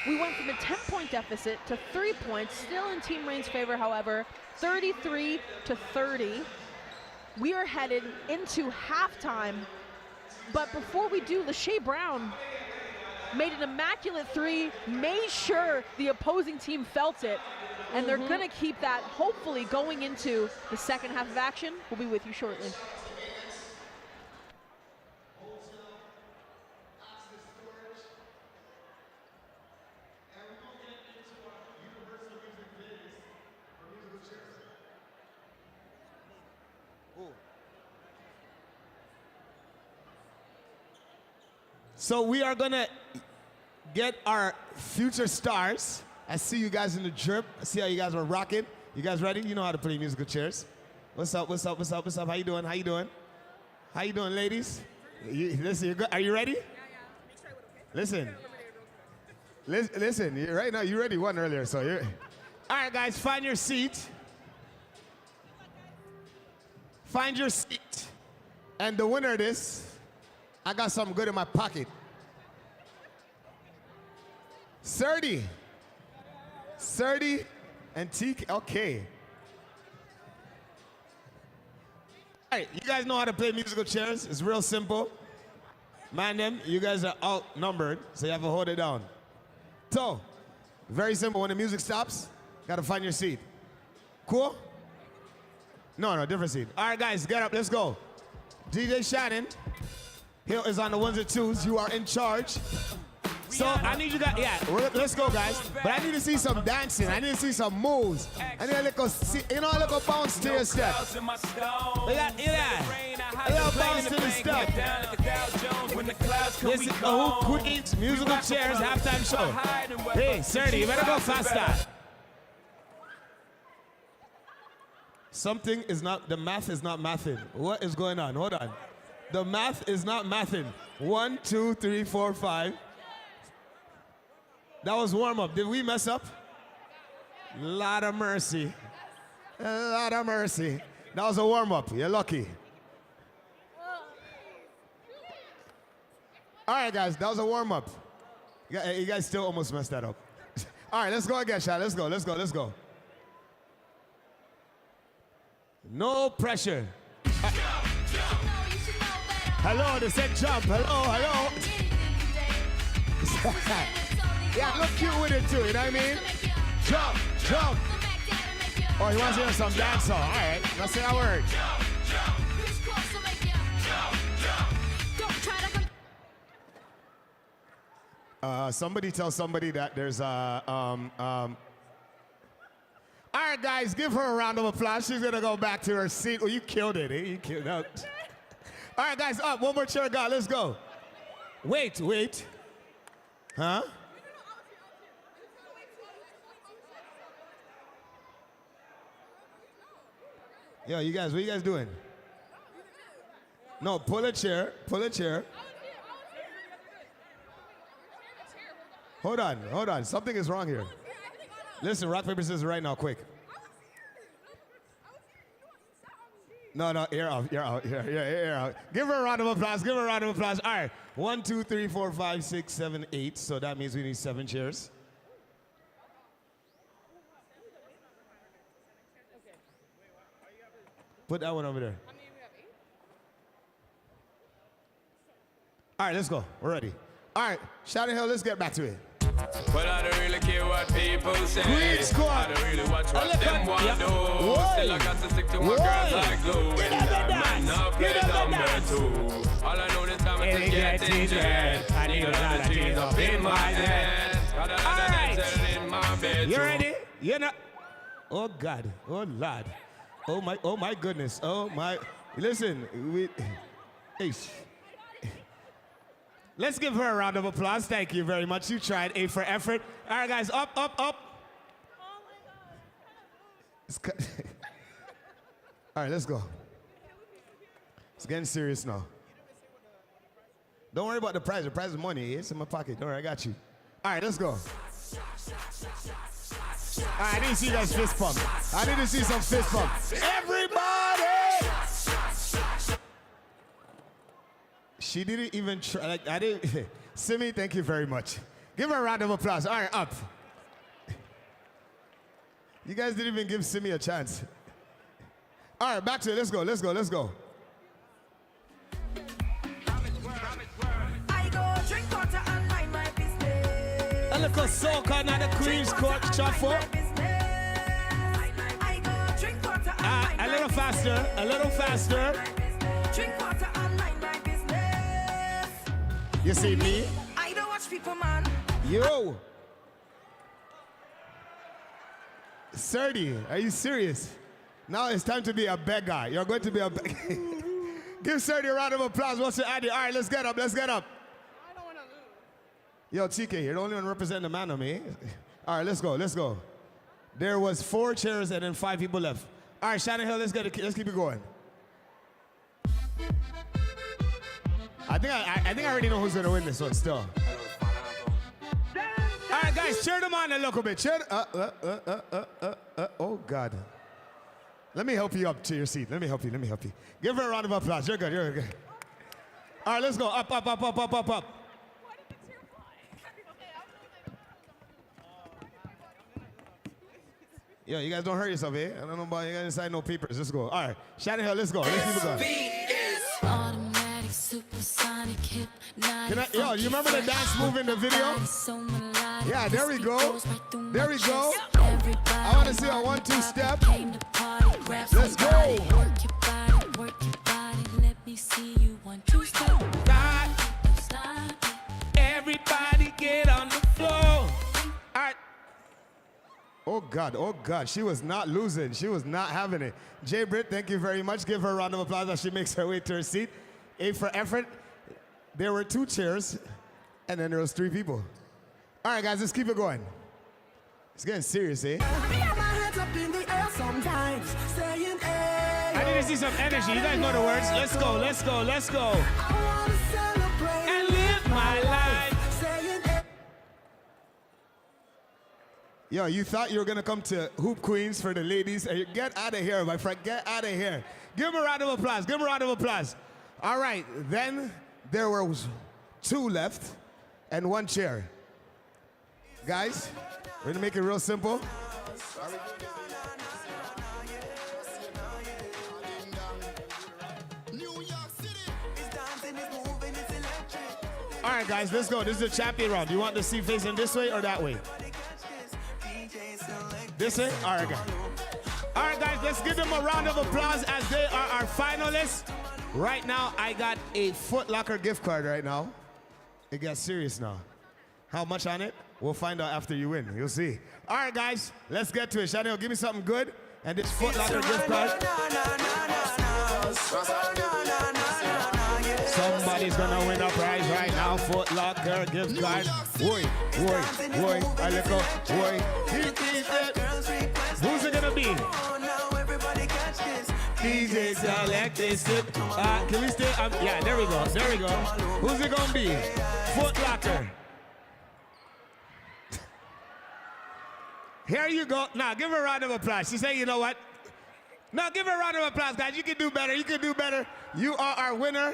Speaker 2: we went from a 10-point deficit to 3 points, still in Team Rain's favor, however, 33-30. We are headed into halftime, but before we do, Lachey Brown made an immaculate 3, made sure the opposing team felt it, and they're gonna keep that hopefully going into the second half of action. We'll be with you shortly.
Speaker 1: So we are gonna get our future stars. I see you guys in the drip. I see how you guys are rocking. You guys ready? You know how to play musical chairs. What's up, what's up, what's up, what's up? How you doing, how you doing? How you doing, ladies? Listen, are you ready? Listen. Listen, right now, you already won earlier, so you're... All right, guys, find your seat. Find your seat. And the winner of this, I got something good in my pocket. 30 and TK, okay. All right, you guys know how to play musical chairs. It's real simple. Man them, you guys are outnumbered, so you have to hold it down. So, very simple, when the music stops, you gotta find your seat. Cool? No, different seat. All right, guys, get up, let's go. DJ Shannon, Hill is on the 1s and 2s, you are in charge. So I need you guys, let's go, guys. But I need to see some dancing. I need to see some moves. I need a little bounce to your step. A little bounce to the step. This is the HoopQueens musical chairs halftime show. Hey, Serdy, you better go faster. Something is not, the math is not mathing. What is going on? Hold on. The math is not mathing. 1, 2, 3, 4, 5. That was warm-up. Did we mess up? Lot of mercy. A lot of mercy. That was a warm-up. You're lucky. All right, guys. That was a warm-up. You guys still almost messed that up. All right, let's go again, Shad. Let's go, let's go, let's go. No pressure. Hello, they said jump. Hello, hello. Yeah, look cute with it too, you know what I mean? Jump, jump. Oh, you want to hear some dance song? All right, let's say that word. Somebody tell somebody that there's a, all right, guys, give her a round of applause. She's gonna go back to her seat. Oh, you killed it, eh? You killed it. All right, guys, up. One more chair, God, let's go. Wait, wait. Huh? Yo, you guys, what you guys doing? No, pull a chair, pull a chair. Hold on, hold on. Something is wrong here. Listen, rock, paper, scissors right now, quick. No, no, ear out, ear out, ear out. Give her a round of applause, give her a round of applause. All right, 1, 2, 3, 4, 5, 6, 7, 8. So that means we need 7 chairs. Put that one over there. All right, let's go. We're ready. All right, Shouting Hill, let's get back to it.
Speaker 4: Well, I don't really care what people say.
Speaker 1: Queens Squad.
Speaker 4: I don't really watch what them want to do. Still, I got to stick to my girls like glue. And I might not play number 2. All I know this time is to get injured. I need a lot of cheese up in my head. Got a lot of in my bed.
Speaker 1: You ready? You know. Oh, God. Oh, Lord. Oh, my goodness. Oh, my. Listen. Hey. Let's give her a round of applause. Thank you very much. You tried. A for effort. All right, guys. Up, up, up. Oh, my God. All right, let's go. It's getting serious now. Don't worry about the prize. The prize is money. It's in my pocket. Don't worry, I got you. All right, let's go. All right, I need to see you guys fist pump. I need to see some fist pump. Everybody! She didn't even try. Like, I didn't. Simi, thank you very much. Give her a round of applause. All right, up. You guys didn't even give Simi a chance. All right, back to it. Let's go, let's go, let's go.
Speaker 5: I go drink water and mind my business.
Speaker 1: A little soca now the Queen's Court shuffle.
Speaker 5: I go drink water and mind
Speaker 1: A little faster, a little faster.
Speaker 5: drink water and mind my business.
Speaker 1: You see me?
Speaker 5: I don't watch people, man.
Speaker 1: Yo. Serdi, are you serious? Now it's time to be a beggar. You're going to be a beggar. Give Serdi a round of applause. What's your idea? All right, let's get up, let's get up.
Speaker 3: I don't want to lose.
Speaker 1: Yo, TK, you're the only one representing the man of me. All right, let's go, let's go. There was 4 chairs and then 5 people left. All right, Shannon Hill, let's keep it going. I think I already know who's gonna win this one still. All right, guys, cheer them on a little bit. Cheer. Oh God. Let me help you up to your seat. Let me help you. Let me help you. Give her a round of applause. You're good. You're good. All right, let's go. Up, up, up, up, up, up, up. Yo, you guys don't hurt yourself, eh? I don't know about you guys inside no papers. Let's go. All right, Shannon Hill, let's go. Let's keep it going.
Speaker 6: Automatic, supersonic, hypnotic.
Speaker 1: Yo, you remember the dance move in the video? Yeah, there we go. There we go. I want to see a 1-2 step. Let's go.
Speaker 6: Work your body, let me see you 1-2 step.
Speaker 1: Right. Everybody get on the floor. All right. Oh God, she was not losing. She was not having it. Jay Britt, thank you very much. Give her a round of applause as she makes her way to her seat. A for effort. There were 2 chairs, and then there was 3 people. All right, guys, let's keep it going. It's getting serious, eh? I need to see some energy. You guys know the words. Let's go, let's go, let's go. And live my life. Yo, you thought you were gonna come to Hoop Queens for the ladies? Get out of here, my friend. Get out of here. Give them a round of applause. Give them a round of applause. All right, then there was 2 left and 1 chair. Guys, we're gonna make it real simple. All right, guys, let's go. This is the champion round. Do you want the seat facing this way or that way? This way? All right, guys. All right, guys, let's give them a round of applause as they are our finalists. Right now, I got a Foot Locker gift card right now. It gets serious now. How much on it? We'll find out after you win. You'll see. All right, guys, let's get to it. Chanel, give me something good. And this Foot Locker gift card. Somebody's gonna win a prize right now. Foot Locker gift card. Boy, I look up. Boy, who's it gonna be? DJ select this. Can we stay? Yeah, there we go. Who's it gonna be? Foot Locker. Here you go. Now, give her a round of applause. She said, you know what? Now, give her a round of applause, guys. You can do better. You are our winner.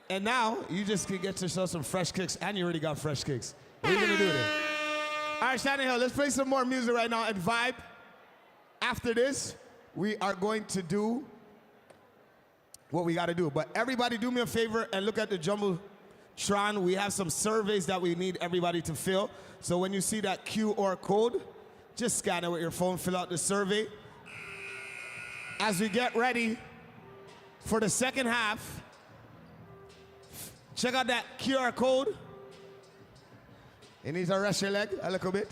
Speaker 1: And now, you just can get yourself some fresh kicks, and you already got fresh kicks. What are you going to do there? All right, Shannon Hill, let's play some more music right now and vibe. After this, we are going to do what we got to do. But everybody do me a favor and look at the Jumbotron. We have some surveys that we need everybody to fill. So when you see that QR code, just scan it with your phone, fill out the survey. As we get ready for the second half, check out that QR code. It needs to rest your leg a little bit.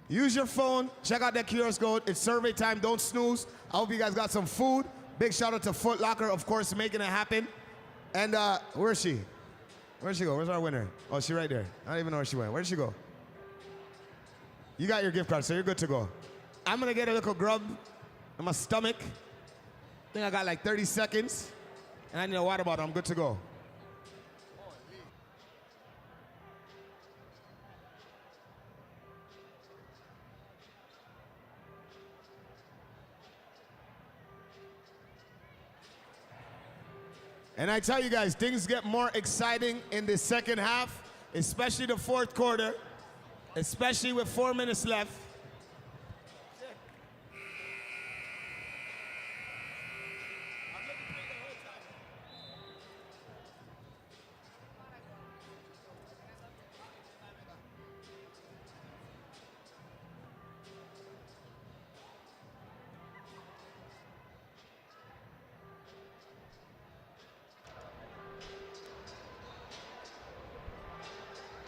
Speaker 1: Use your phone, check out that QR code. It's survey time, don't snooze. I hope you guys got some food. Big shout out to Foot Locker, of course, making it happen. And where is she? Where'd she go? Where's our winner? Oh, she right there. I don't even know where she went. Where'd she go? You got your gift card, so you're good to go. I'm gonna get a little grub in my stomach. I think I got like 30 seconds. And I need a water bottle, I'm good to go. And I tell you guys, things get more exciting in the second half, especially the fourth quarter, especially with 4 minutes left.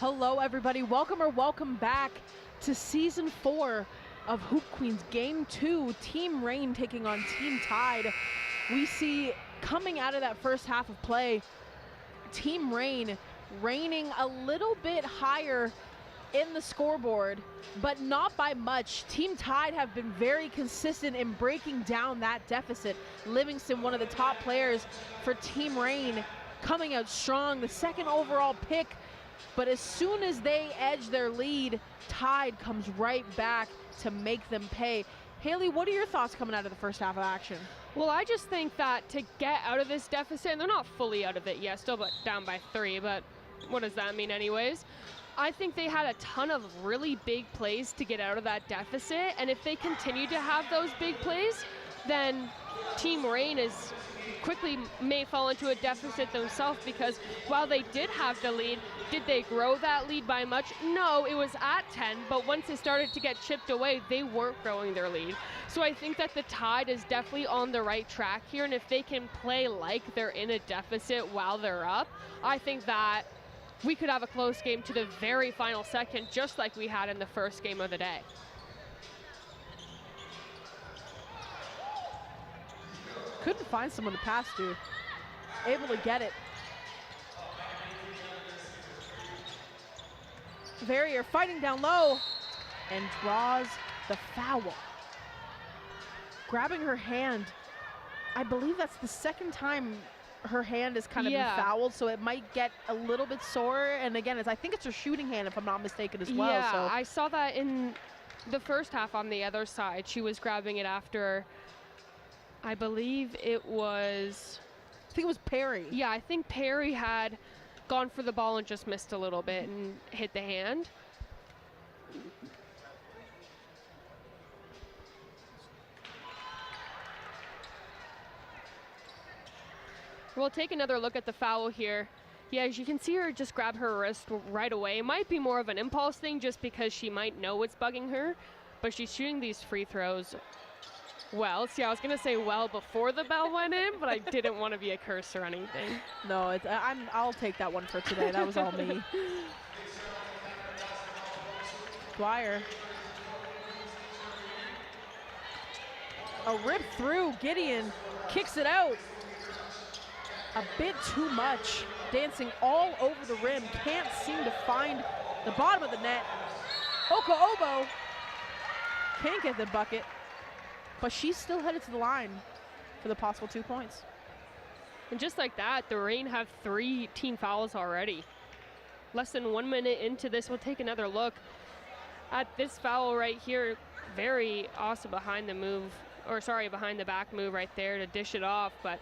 Speaker 2: Hello, everybody. Welcome back to Season 4 of Hoop Queens Game 2, Team Rain taking on Team Tide. We see coming out of that first half of play, Team Rain reigning a little bit higher in the scoreboard, but not by much. Team Tide have been very consistent in breaking down that deficit. Livingston, one of the top players for Team Rain, coming out strong, the second overall pick. But as soon as they edge their lead, Tide comes right back to make them pay. Haley, what are your thoughts coming out of the first half of action?
Speaker 3: Well, I just think that to get out of this deficit, and they're not fully out of it yet, still down by 3, but what does that mean anyways? I think they had a ton of really big plays to get out of that deficit, and if they continue to have those big plays, then Team Rain is quickly may fall into a deficit themselves, because while they did have the lead, did they grow that lead by much? No, it was at 10, but once it started to get chipped away, they weren't growing their lead. So I think that the Tide is definitely on the right track here, and if they can play like they're in a deficit while they're up, I think that we could have a close game to the very final second, just like we had in the first game of the day.
Speaker 2: Couldn't find someone to pass to. Able to get it. Verrier fighting down low and draws the foul. Grabbing her hand. I believe that's the second time her hand has kind of been fouled, so it might get a little bit sore. And again, I think it's her shooting hand, if I'm not mistaken, as well.
Speaker 3: Yeah,
Speaker 2: so
Speaker 3: I saw that in the first half on the other side. She was grabbing it after, I believe it was...
Speaker 2: I think it was Perry.
Speaker 3: Yeah, I think Perry had gone for the ball and just missed a little bit and hit the hand. We'll take another look at the foul here. Yeah, as you can see her just grab her wrist right away. It might be more of an impulse thing just because she might know what's bugging her, but she's shooting these free throws well. See, I was gonna say well before the bell went in, but I didn't want to be a curse or anything.
Speaker 2: No, I'll take that one for today. That was all me. Dwyer. A rip through, Gideon kicks it out. A bit too much, dancing all over the rim, can't seem to find the bottom of the net. Obo can't get the bucket, but she's still headed to the line for the possible 2 points.
Speaker 3: And just like that, the Reign have 3 team fouls already. Less than 1 minute into this, we'll take another look at this foul right here. Very awesome behind the move, or sorry, behind the back move right there to dish it off, but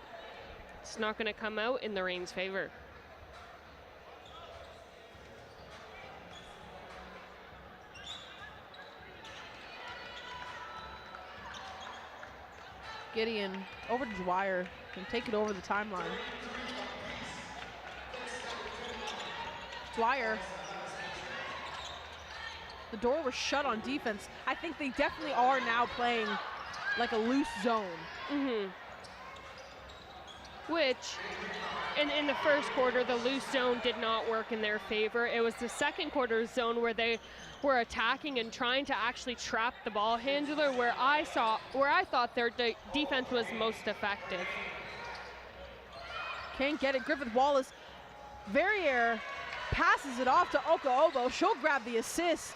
Speaker 3: it's not going to come out in the Reign's favor.
Speaker 2: Gideon over to Dwyer, can take it over the timeline. Dwyer. The door was shut on defense. I think they definitely are now playing like a loose zone.
Speaker 3: Mm-hmm. Which, in the first quarter, the loose zone did not work in their favor. It was the second quarter zone where they were attacking and trying to actually trap the ball handler, where I thought their defense was most effective.
Speaker 2: Can't get it. Griffith Wallace. Verrier passes it off to Obo. She'll grab the assist.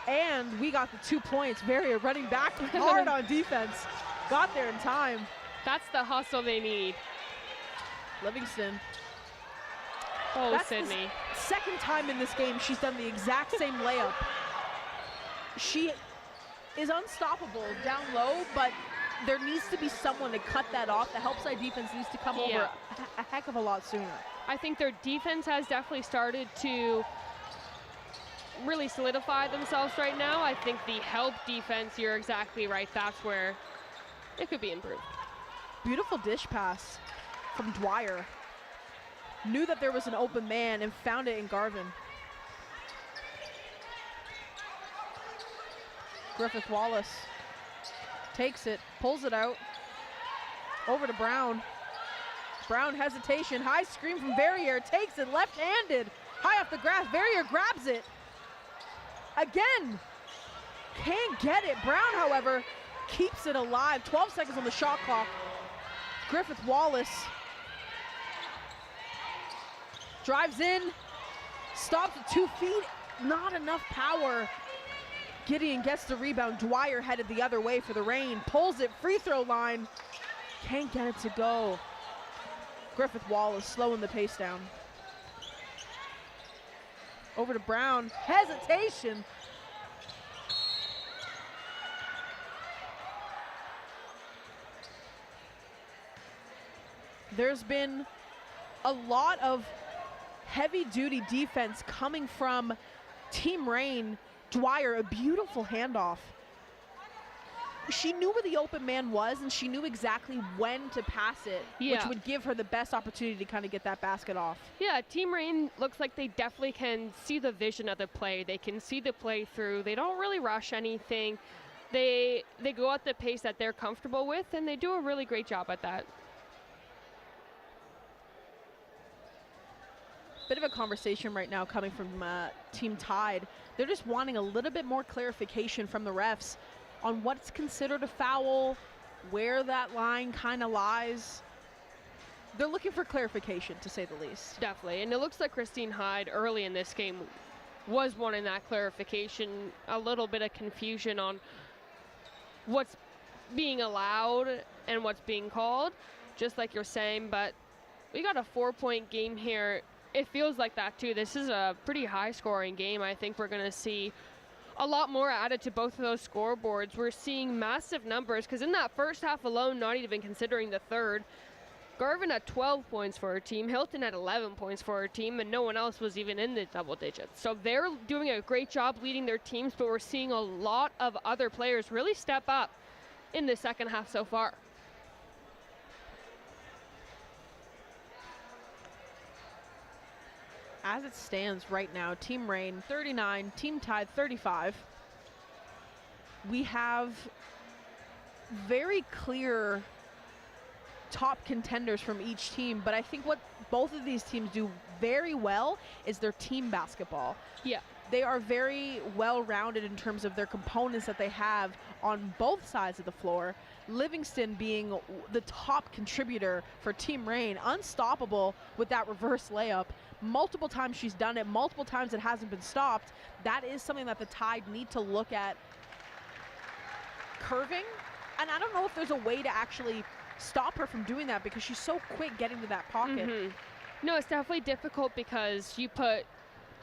Speaker 2: And we got the 2 points. Verrier running back hard on defense. Got there in time.
Speaker 3: That's the hustle they need.
Speaker 2: Livingston.
Speaker 3: Oh,
Speaker 2: That's
Speaker 3: Sydney.
Speaker 2: the second time in this game she's done the exact same layup. She is unstoppable down low, but there needs to be someone to cut that off. The help side defense needs to come over a heck of a lot sooner.
Speaker 3: I think their defense has definitely started to really solidify themselves right now. I think the help defense, you're exactly right, that's where it could be improved.
Speaker 2: Beautiful dish pass from Dwyer. Knew that there was an open man and found it in Garvin. Griffith Wallace takes it, pulls it out. Over to Brown. Brown hesitation, high screen from Verrier, takes it left-handed. High off the grass, Verrier grabs it. Again, can't get it. Brown, however, keeps it alive. 12 seconds on the shot clock. Griffith Wallace drives in, stops at 2 feet, not enough power. Gideon gets the rebound. Dwyer headed the other way for the Reign, pulls it, free throw line, can't get it to go. Griffith Wallace slowing the pace down. Over to Brown, hesitation. There's been a lot of heavy-duty defense coming from Team Reign. Dwyer, a beautiful handoff. She knew where the open man was, and she knew exactly when to pass it, which would give her the best opportunity to kind of get that basket off.
Speaker 3: Yeah, Team Reign looks like they definitely can see the vision of the play. They can see the play through. They don't really rush anything. They go at the pace that they're comfortable with, and they do a really great job at that.
Speaker 2: Bit of a conversation right now coming from Team Tide. They're just wanting a little bit more clarification from the refs on what's considered a foul, where that line kind of lies. They're looking for clarification, to say the least.
Speaker 3: Definitely, and it looks like Christine Hyde early in this game was wanting that clarification, a little bit of confusion on what's being allowed and what's being called, just like you're saying, but we got a 4-point game here. It feels like that too. This is a pretty high scoring game. I think we're gonna see a lot more added to both of those scoreboards. We're seeing massive numbers because in that first half alone, not even considering the third, Garvin had 12 points for her team, Hilton had 11 points for her team, and no one else was even in the double digits. So they're doing a great job leading their teams, but we're seeing a lot of other players really step up in the second half so far.
Speaker 2: As it stands right now, Team Rain 39, Team Tide 35. We have very clear top contenders from each team, but I think what both of these teams do very well is their team basketball.
Speaker 3: Yeah.
Speaker 2: They are very well-rounded in terms of their components that they have on both sides of the floor. Livingston being the top contributor for Team Rain, unstoppable with that reverse layup. Multiple times she's done it, multiple times it hasn't been stopped. That is something that the Tide need to look at curving, and I don't know if there's a way to actually stop her from doing that because she's so quick getting to that pocket.
Speaker 3: No, it's definitely difficult because you put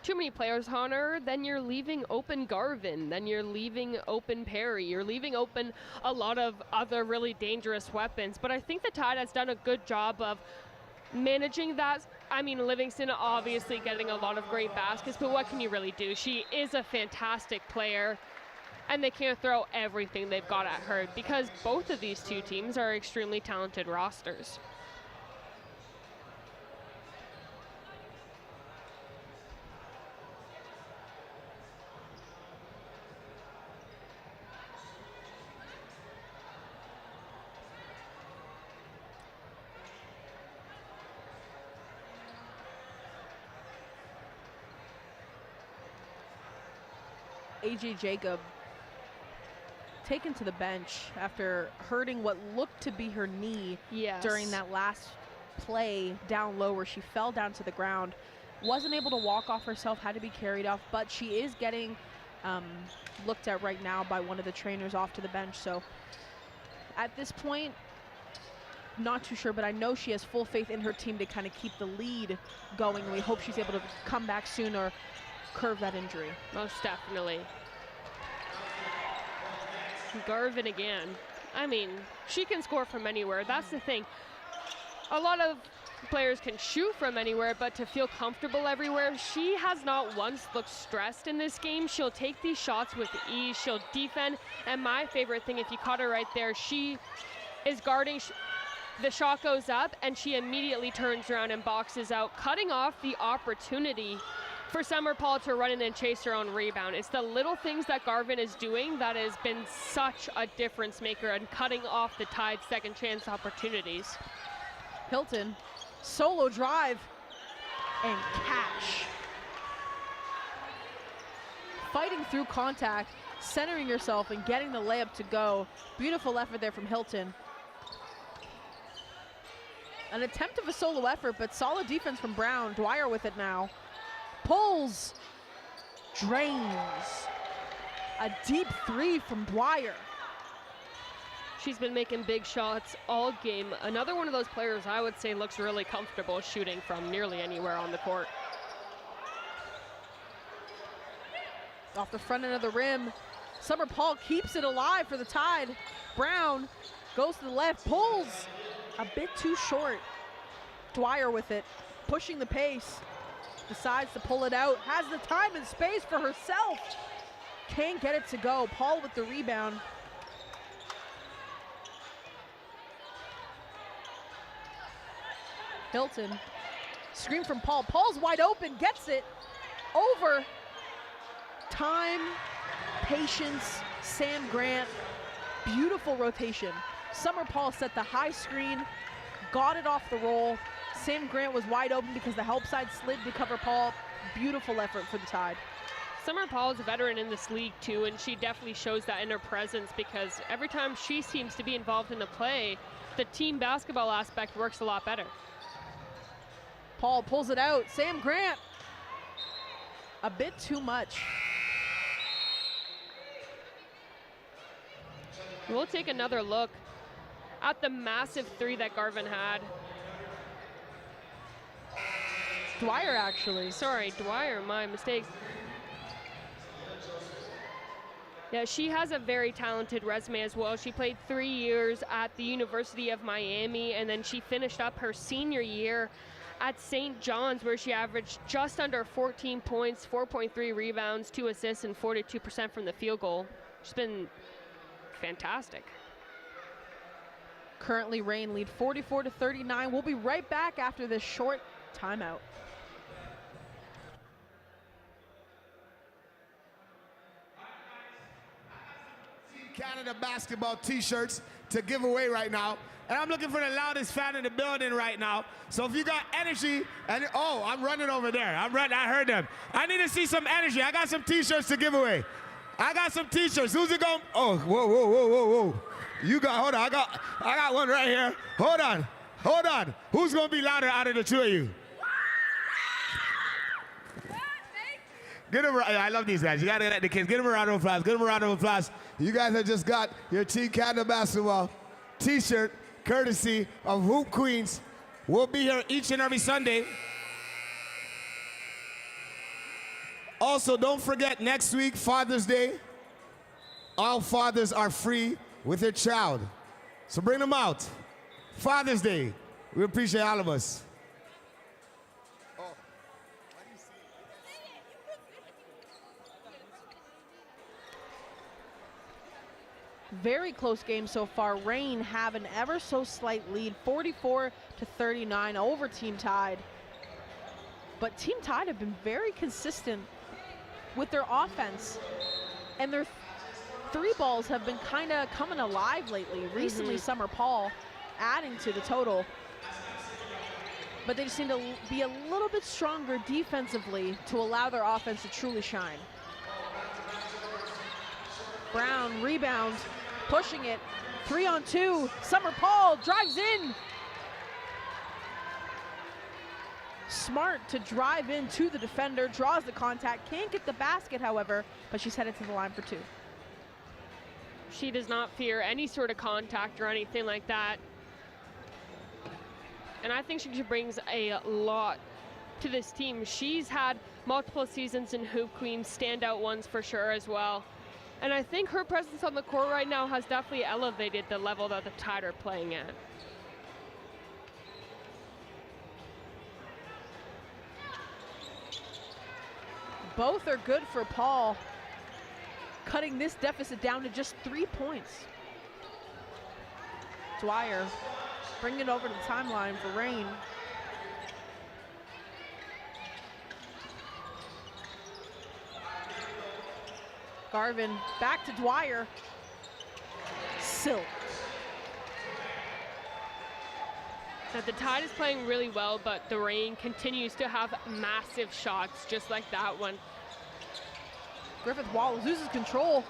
Speaker 3: too many players on her, then you're leaving open Garvin, then you're leaving open Perry, you're leaving open a lot of other really dangerous weapons. But I think the Tide has done a good job of managing that. I mean, Livingston obviously getting a lot of great baskets, but what can you really do? She is a fantastic player, and they can't throw everything they've got at her because both of these two teams are extremely talented rosters.
Speaker 2: AJ Jacob taken to the bench after hurting what looked to be her knee during that last play down low where she fell down to the ground. Wasn't able to walk off herself, had to be carried off, but she is getting looked at right now by one of the trainers off to the bench. So at this point, not too sure, but I know she has full faith in her team to kind of keep the lead going. We hope she's able to come back soon or curve that injury.
Speaker 3: Most definitely. Garvin again. I mean, she can score from anywhere. That's the thing. A lot of players can shoot from anywhere, but to feel comfortable everywhere, she has not once looked stressed in this game. She'll take these shots with ease. She'll defend. And my favorite thing, if you caught her right there, she is guarding. The shot goes up, and she immediately turns around and boxes out, cutting off the opportunity for Summer Paul to run in and chase her own rebound. It's the little things that Garvin is doing that has been such a difference maker and cutting off the Tide's second chance opportunities.
Speaker 2: Hilton, solo drive, and cash. Fighting through contact, centering yourself and getting the layup to go. Beautiful effort there from Hilton. An attempt of a solo effort, but solid defense from Brown. Dwyer with it now. Pulls, drains. A deep three from Dwyer.
Speaker 3: She's been making big shots all game. Another one of those players I would say looks really comfortable shooting from nearly anywhere on the court.
Speaker 2: Off the front end of the rim, Summer Paul keeps it alive for the Tide. Brown goes to the left, pulls a bit too short. Dwyer with it, pushing the pace. Decides to pull it out, has the time and space for herself. Can't get it to go. Paul with the rebound. Hilton, screen from Paul. Paul's wide open, gets it over. Time, patience, Sam Grant. Beautiful rotation. Summer Paul set the high screen, got it off the roll. Sam Grant was wide open because the help side slid to cover Paul. Beautiful effort for the Tide.
Speaker 3: Summer Paul is a veteran in this league too, and she definitely shows that in her presence because every time she seems to be involved in the play, the team basketball aspect works a lot better.
Speaker 2: Paul pulls it out. Sam Grant, a bit too much.
Speaker 3: We'll take another look at the massive three that Garvin had.
Speaker 2: Dwyer, actually.
Speaker 3: Sorry, Dwyer, my mistake. Yeah, she has a very talented resume as well. She played 3 years at the University of Miami, and then she finished up her senior year at St. John's, where she averaged just under 14 points, 4.3 rebounds, 2 assists, and 42% from the field goal. She's been fantastic.
Speaker 2: Currently, Reign lead 44-39. We'll be right back after this short timeout.
Speaker 1: Canada basketball t-shirts to give away right now. And I'm looking for the loudest fan in the building right now. So if you got energy, and oh, I'm running over there. I heard them. I need to see some energy. I got some t-shirts to give away. I got some t-shirts. Who's it going? Oh, whoa. You got, hold on. I got one right here. Hold on. Who's going to be louder out of the two of you? Get them, I love these guys. You got to get the kids. Get them a round of applause. You guys have just got your Team Canada basketball t-shirt courtesy of Hoop Queens. We'll be here each and every Sunday. Also, don't forget next week, Father's Day. All fathers are free with their child. So bring them out. Father's Day. We appreciate all of us.
Speaker 2: Very close game so far. Reign have an ever so slight lead, 44-39 over Team Tide. But Team Tide have been very consistent with their offense, and their three balls have been kind of coming alive lately. Recently, Summer Paul adding to the total. But they just need to be a little bit stronger defensively to allow their offense to truly shine. Brown rebound, pushing it, 3-on-2. Summer Paul drives in. Smart to drive into the defender, draws the contact, can't get the basket, however, but she's headed to the line for two.
Speaker 3: She does not fear any sort of contact or anything like that. And I think she brings a lot to this team. She's had multiple seasons in Hoop Queens, standout ones for sure as well. And I think her presence on the court right now has definitely elevated the level that the Tide are playing at.
Speaker 2: Both are good for Paul, cutting this deficit down to just 3 points. Dwyer bringing it over to the timeline for Reign. Garvin back to Dwyer. Silk.
Speaker 3: Now the Tide is playing really well, but the Reign continues to have massive shots just like that one.
Speaker 2: Griffith Wall loses control.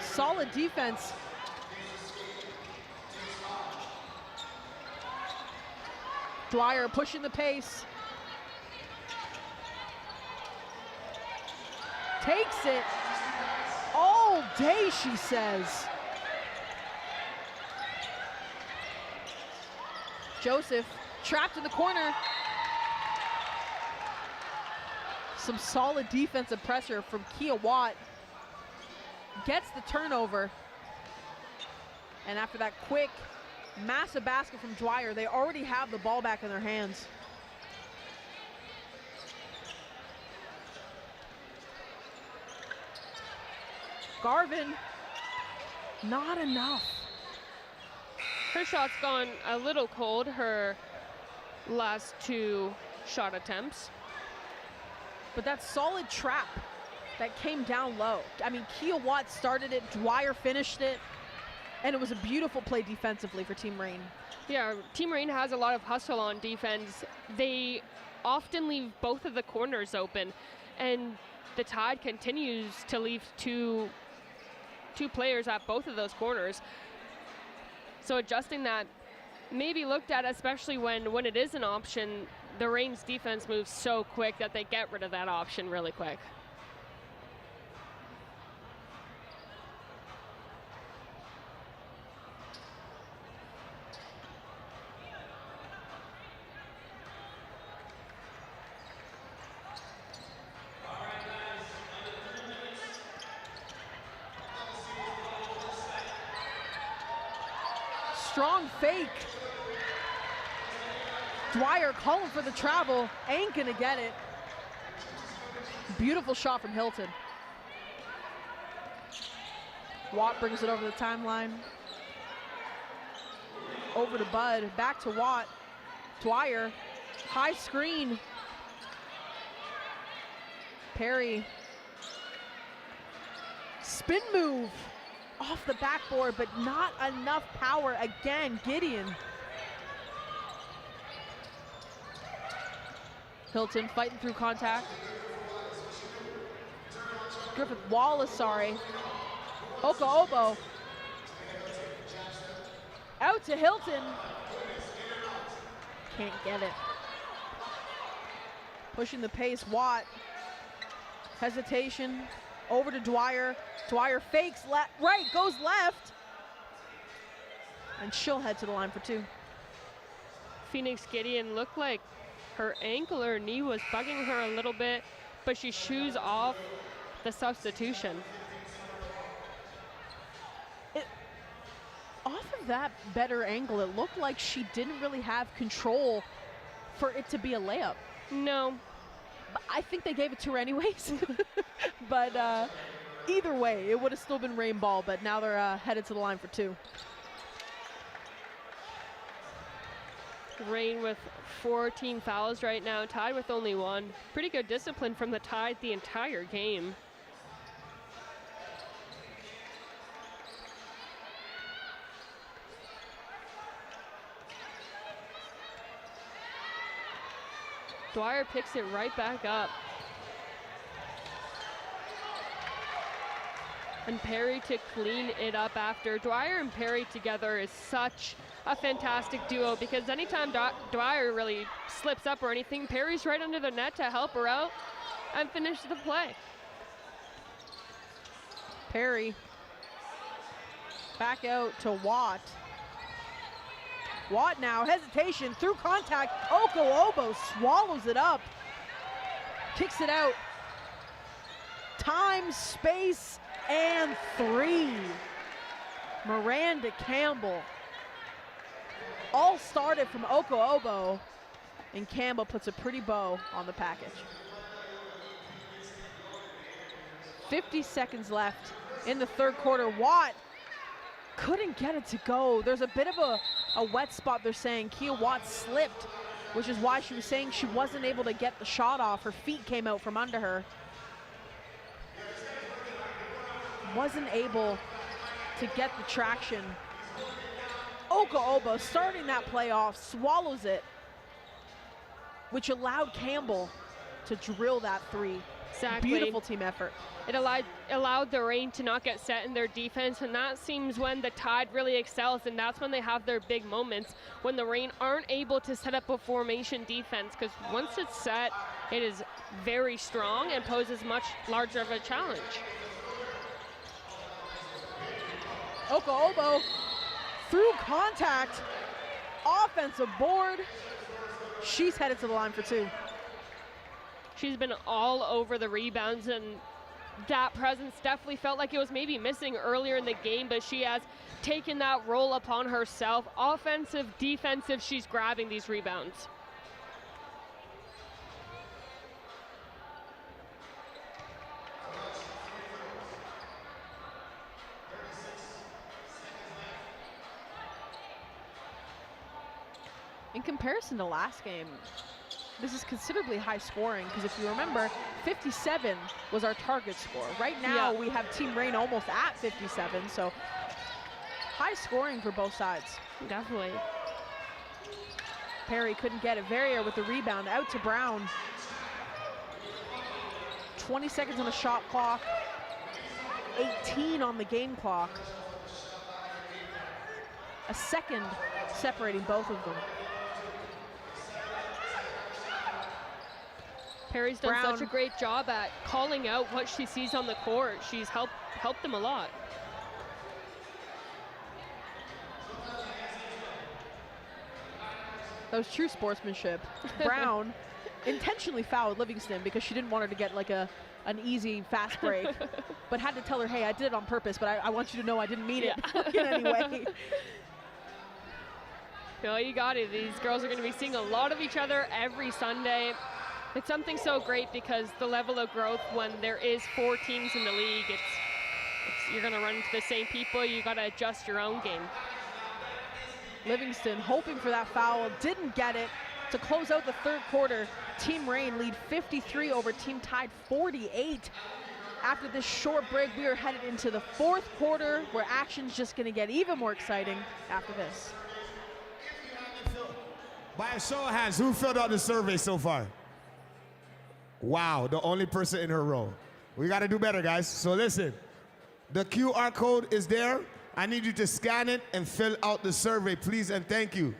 Speaker 2: Solid defense. Dwyer pushing the pace. Takes it all day, she says. Joseph trapped in the corner. Some solid defensive pressure from Kia Watt. Gets the turnover. And after that quick, massive basket from Dwyer, they already have the ball back in their hands. Garvin, not enough.
Speaker 3: Her shot's gone a little cold, her last two shot attempts.
Speaker 2: But that solid trap that came down low. I mean, Kia Watt started it, Dwyer finished it, and it was a beautiful play defensively for Team Reign.
Speaker 3: Yeah, Team Reign has a lot of hustle on defense. They often leave both of the corners open, and the Tide continues to leave two players at both of those corners. So adjusting that may be looked at, especially when it is an option. The Reign's defense moves so quick that they get rid of that option really quick.
Speaker 2: strong fake. Dwyer calling for the travel, ain't gonna get it. Beautiful shot from Hilton. Watt brings it over the timeline. Over to Bud, back to Watt. Dwyer, high screen. Perry. Spin move off the backboard, but not enough power again. Gideon. Hilton fighting through contact. Griffith Wallace, sorry. Obo. Out to Hilton. Can't get it. Pushing the pace, Watt. Hesitation, over to Dwyer. Dwyer fakes left, right, goes left. And she'll head to the line for two.
Speaker 3: Phoenix Gideon looked like her ankle or knee was bugging her a little bit, but she shoos off the substitution.
Speaker 2: Off of that better angle, it looked like she didn't really have control for it to be a layup.
Speaker 3: No.
Speaker 2: But I think they gave it to her anyways. But either way, it would have still been rain ball, but now they're headed to the line for two.
Speaker 3: Rain with 14 fouls right now, tied with only one. Pretty good discipline from the Tide the entire game. Dwyer picks it right back up. And Perry to clean it up after. Dwyer and Perry together is such a fantastic duo, because anytime Dwyer really slips up or anything, Perry's right under the net to help her out and finish the play.
Speaker 2: Perry back out to Watt. Watt now, hesitation through contact. Obo swallows it up. Kicks it out. Time, space, and three. Miranda Campbell. All started from Obo, and Campbell puts a pretty bow on the package. 50 seconds left in the third quarter. Watt couldn't get it to go. There's a bit of a wet spot, they're saying. Kia Watt slipped, which is why she was saying she wasn't able to get the shot off. Her feet came out from under her. Wasn't able to get the traction. Obo starting that play off, swallows it, which allowed Campbell to drill that three.
Speaker 3: Exactly.
Speaker 2: Beautiful team effort.
Speaker 3: It allowed the Rain to not get set in their defense, and that seems when the Tide really excels, and that's when they have their big moments, when the Rain aren't able to set up a formation defense, because once it's set, it is very strong and poses much larger of a challenge.
Speaker 2: Obo through contact, offensive board. She's headed to the line for two.
Speaker 3: She's been all over the rebounds, and that presence definitely felt like it was maybe missing earlier in the game, but she has taken that role upon herself. Offensive, defensive, she's grabbing these rebounds.
Speaker 2: In comparison to last game, this is considerably high scoring, because if you remember, 57 was our target score. Right now, we have Team Rain almost at 57, so high scoring for both sides.
Speaker 3: Definitely.
Speaker 2: Perry couldn't get it. Verrier with the rebound, out to Brown. 20 seconds on the shot clock, 18 on the game clock. A second separating both of them.
Speaker 3: Perry's done such a great job at calling out what she sees on the court. She's helped them a lot.
Speaker 2: That was true sportsmanship. Brown intentionally fouled Livingston because she didn't want her to get like an easy fast break, but had to tell her, hey, I did it on purpose, but I want you to know I didn't mean it in any way.
Speaker 3: No, you got it. These girls are going to be seeing a lot of each other every Sunday. It's something so great because the level of growth when there is 4 teams in the league, you're going to run into the same people. You got to adjust your own game.
Speaker 2: Livingston hoping for that foul, didn't get it. To close out the third quarter, Team Rain lead 53 over Team Tide 48. After this short break, we are headed into the fourth quarter where action's just going to get even more exciting after this.
Speaker 1: By a show of hands, who filled out the survey so far? Wow, the only person in her row. We got to do better, guys. So listen, the QR code is there. I need you to scan it and fill out the survey, please, and thank you.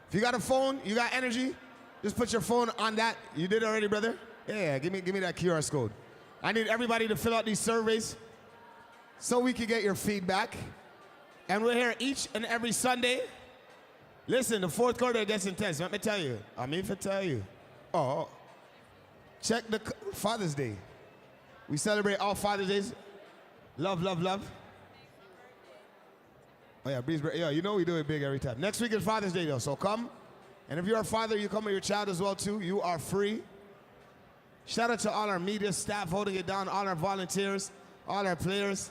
Speaker 1: If you got a phone, you got energy, just put your phone on that. You did already, brother? Yeah, give me that QR code. I need everybody to fill out these surveys so we can get your feedback. And we're here each and every Sunday. Listen, the fourth quarter gets intense. Let me tell you. I mean, if I tell you. Oh, check the Father's Day. We celebrate all Father's Days. Love, love, love. Oh yeah, Breeze, yeah, you know we do it big every time. Next week is Father's Day though, so come. And if you're a father, you come with your child as well too. You are free. Shout out to all our media staff holding it down, all our volunteers, all our players.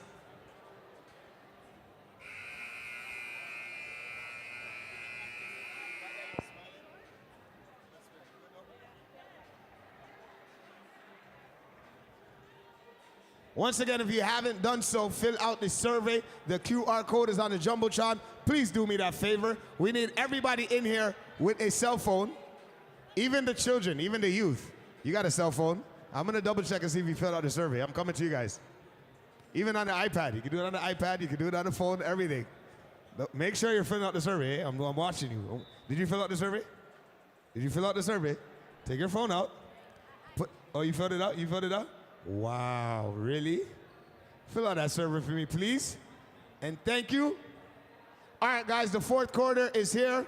Speaker 1: Once again, if you haven't done so, fill out the survey. The QR code is on the Jumbotron. Please do me that favor. We need everybody in here with a cell phone, even the children, even the youth. You got a cell phone. I'm going to double check and see if you filled out the survey. I'm coming to you guys. Even on the iPad. You can do it on the iPad. You can do it on the phone, everything. Make sure you're filling out the survey. I'm watching you. Did you fill out the survey? Did you fill out the survey? Take your phone out. Oh, you filled it out? You filled it out? Wow, really? Fill out that survey for me, please. And thank you. All right, guys, the fourth quarter is here.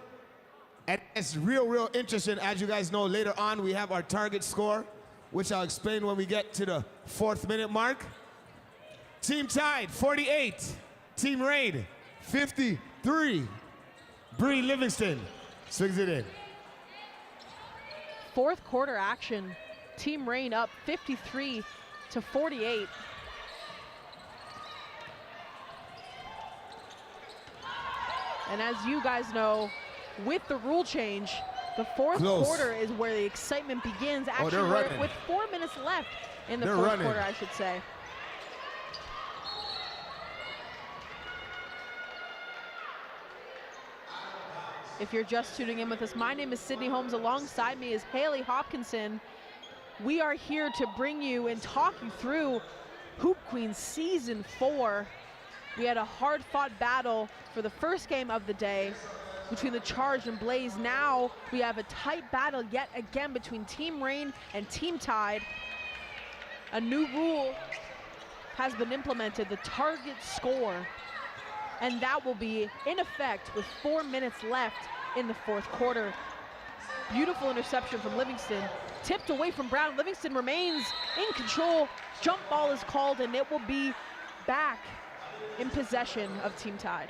Speaker 1: And it's real interesting. As you guys know, later on, we have our target score, which I'll explain when we get to the 4th minute mark. Team Tide, 48. Team Rain, 53. Bree Livingston swings it in.
Speaker 2: Fourth quarter action. Team Rain up 53 to 48. And as you guys know, with the rule change, the fourth quarter is where the excitement begins. Actually, with 4 minutes left in the fourth quarter, I should say. If you're just tuning in with us, my name is Sydney Holmes. Alongside me is Haley Hopkinson. We are here to bring you and talk you through Hoop Queens Season 4. We had a hard-fought battle for the first game of the day between the Charge and Blaze. Now we have a tight battle yet again between Team Rain and Team Tide. A new rule has been implemented, the target score, and that will be in effect with 4 minutes left in the fourth quarter. Beautiful interception from Livingston. Tipped away from Brown. Livingston remains in control. Jump ball is called, and it will be back in possession of Team Tide.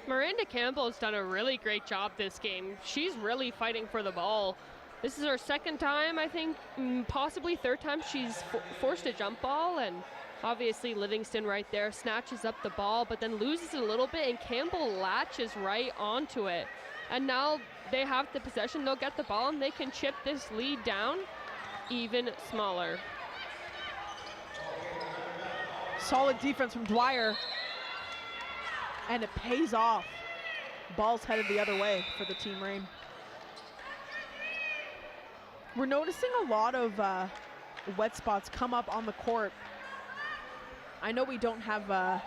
Speaker 3: Miranda Campbell has done a really great job this game. She's really fighting for the ball. This is her second time, I think, possibly third time she's forced a jump ball, and obviously Livingston right there snatches up the ball, but then loses it a little bit, and Campbell latches right onto it. And now they have the possession, they'll get the ball, and they can chip this lead down even smaller.
Speaker 2: Solid defense from Dwyer, and it pays off. Ball's headed the other way for the Team Rain. We're noticing a lot of wet spots come up on the court. I know we don't have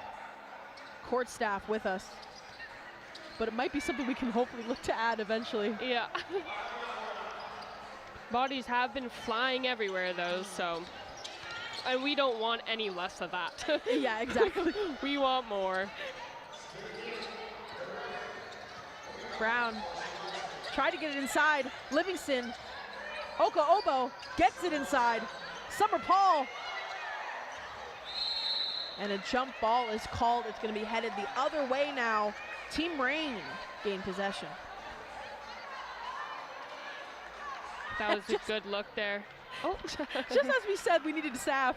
Speaker 2: court staff with us, but it might be something we can hopefully look to add eventually.
Speaker 3: Yeah. Bodies have been flying everywhere though, so. And we don't want any less of that.
Speaker 2: Yeah, exactly.
Speaker 3: We want more.
Speaker 2: Brown tried to get it inside. Livingston, Oka Obo gets it inside. Summer Paul. And a jump ball is called. It's going to be headed the other way now Team Rain gain possession.
Speaker 3: That was a good look there.
Speaker 2: Oh, just as we said, we needed staff.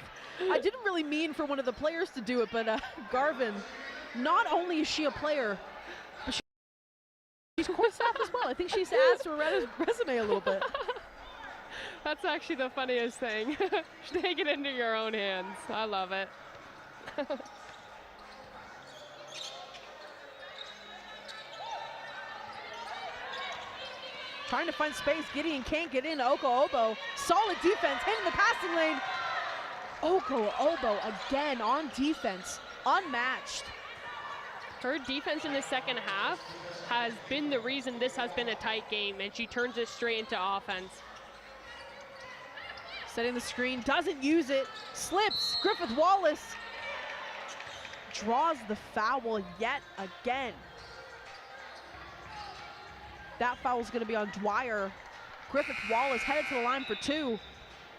Speaker 2: I didn't really mean for one of the players to do it, but Garvin, not only is she a player, but she's court staff as well. I think she's asked to read his resume a little bit.
Speaker 3: That's actually the funniest thing. Take it into your own hands. I love it.
Speaker 2: Trying to find space, Gideon can't get in. Oko Obo, solid defense, hitting the passing lane. Oko Obo again on defense, unmatched.
Speaker 3: Her defense in the second half has been the reason this has been a tight game, and she turns it straight into offense.
Speaker 2: Setting the screen, doesn't use it, slips. Griffith Wallace draws the foul yet again. That foul is going to be on Dwyer. Griffith Wallace headed to the line for 2.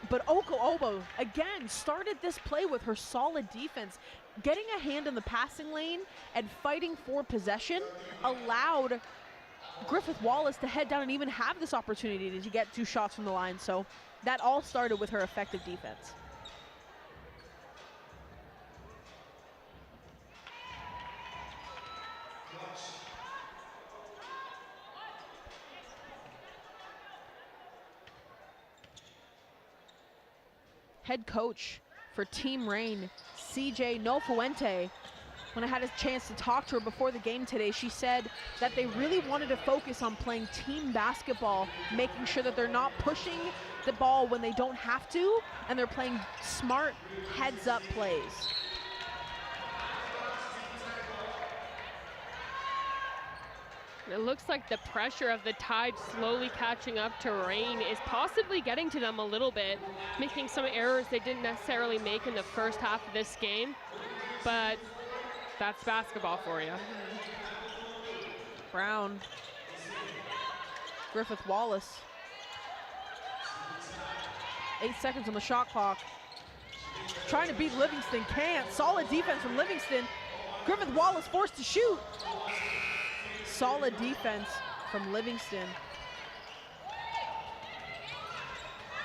Speaker 2: But Oko Obo, again, started this play with her solid defense. Getting a hand in the passing lane and fighting for possession allowed Griffith Wallace to head down and even have this opportunity to get 2 shots from the line. So that all started with her effective defense. Head coach for Team Rain, CJ Nofuente, when I had a chance to talk to her before the game today, she said that they really wanted to focus on playing team basketball, making sure that they're not pushing the ball when they don't have to, and they're playing smart heads-up plays.
Speaker 3: It looks like the pressure of the Tide slowly catching up to Rain is possibly getting to them a little bit, making some errors they didn't necessarily make in the first half of this game, but that's basketball for you.
Speaker 2: Brown, Griffith Wallace. 8 seconds on the shot clock. Trying to beat Livingston, can't. Solid defense from Livingston. Griffith Wallace forced to shoot. Solid defense from Livingston.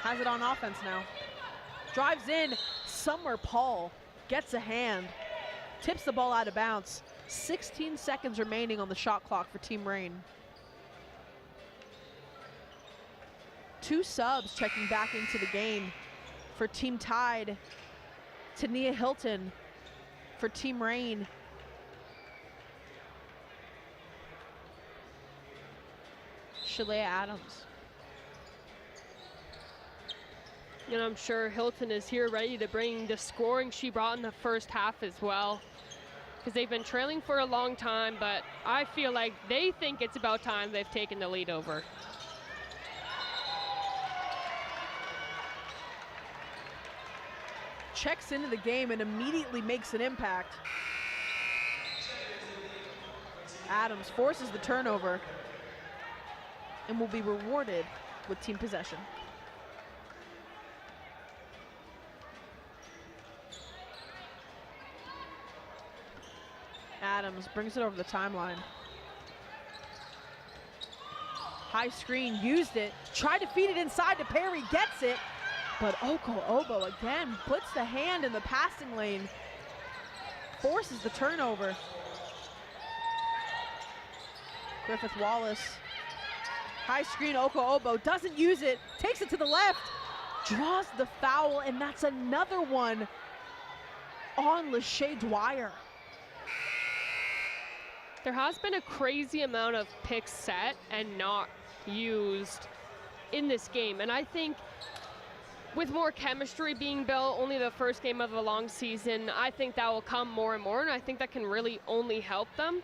Speaker 2: Has it on offense now. Drives in, Summer Paul gets a hand, tips the ball out of bounds. 16 seconds remaining on the shot clock for Team Rain. 2 subs checking back into the game for Team Tide. Tania Hilton for Team Rain. Shalea Adams.
Speaker 3: And I'm sure Hilton is here ready to bring the scoring she brought in the first half as well, because they've been trailing for a long time, but I feel like they think it's about time they've taken the lead over.
Speaker 2: Checks into the game and immediately makes an impact. Adams forces the turnover and will be rewarded with team possession. Adams brings it over the timeline. High screen, used it, tried to feed it inside to Perry, gets it, but Oko Obo again puts the hand in the passing lane, forces the turnover. Griffith Wallace, high screen, Oko Obo doesn't use it, takes it to the left, draws the foul, and that's another one on Lachey Dwyer.
Speaker 3: There has been a crazy amount of picks set and not used in this game, and I think with more chemistry being built, only the first game of a long season, I think that will come more and more, and I think that can really only help them.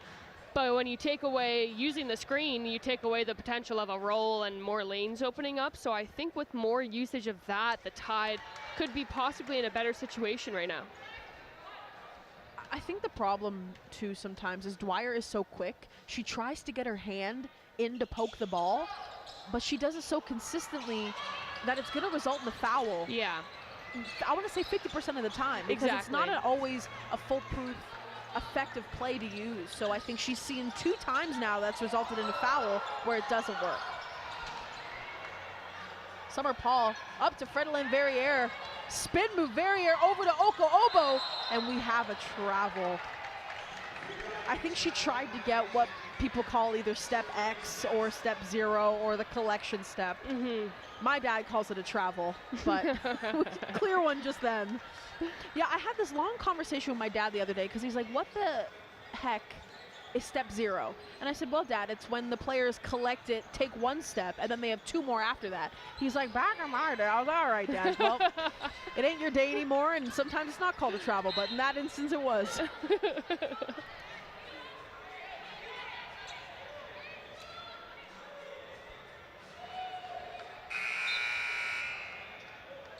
Speaker 3: But when you take away using the screen, you take away the potential of a roll and more lanes opening up. So I think with more usage of that, the Tide could be possibly in a better situation right now.
Speaker 2: I think the problem too sometimes is Dwyer is so quick. She tries to get her hand in to poke the ball, but she does it so consistently that it's going to result in the foul.
Speaker 3: Yeah.
Speaker 2: I want to say 50% of the time, because it's not always a foolproof effective play to use. So I think she's seen 2 times now that's resulted in a foul where it doesn't work. Summer Paul up to Fredolyn Verrier. Spin move Verrier over to Oko Obo, and we have a travel. I think she tried to get what people call either step X or step 0 or the collection step. My dad calls it a travel, but clear one just then. Yeah, I had this long conversation with my dad the other day because he's like, what the heck is step 0? And I said, well, Dad, it's when the players collect it, take 1 step, and then they have 2 more after that. He's like, back in my day. I was all right, Dad. Well, it ain't your day anymore, and sometimes it's not called a travel, but in that instance it was.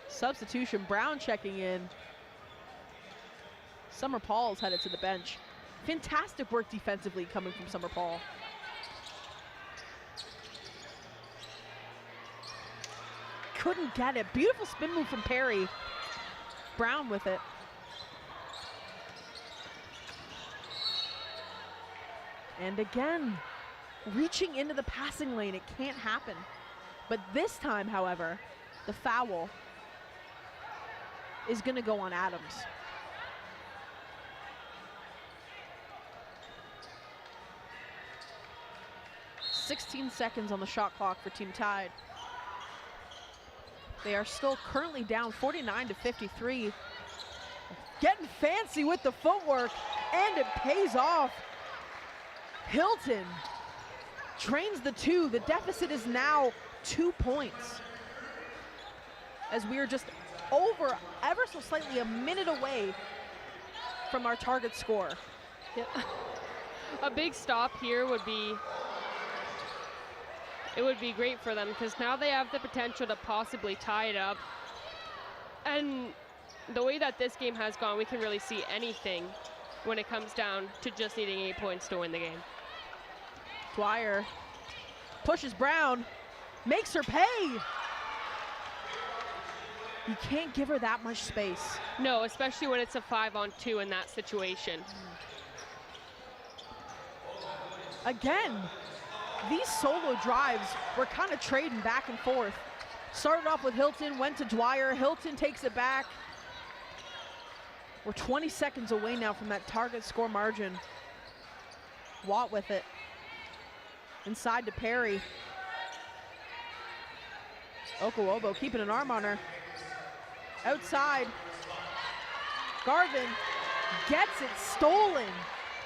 Speaker 2: Substitution, Brown checking in. Summer Paul's headed to the bench. Fantastic work defensively coming from Summer Paul. Couldn't get it. Beautiful spin move from Perry. Brown with it. And again, reaching into the passing lane, it can't happen. But this time, however, the foul is going to go on Adams. .16 seconds on the shot clock for Team Tide. They are still currently down 49-53. Getting fancy with the footwork, and it pays off. Hilton drains the 2. The deficit is now 2 points. As we are just over, ever so slightly, a minute away from our target score.
Speaker 3: Yep. A big stop here would be, it would be great for them because now they have the potential to possibly tie it up. And the way that this game has gone, we can really see anything when it comes down to just needing 8 points to win the game.
Speaker 2: Dwyer pushes Brown, makes her pay. You can't give her that much space.
Speaker 3: No, especially when it's a 5-on-2 in that situation.
Speaker 2: Again, these solo drives were kind of trading back and forth. Started off with Hilton, went to Dwyer. Hilton takes it back. We're 20 seconds away now from that target score margin. Watt with it. Inside to Perry. Oko Obo keeping an arm on her. Outside. Garvin gets it stolen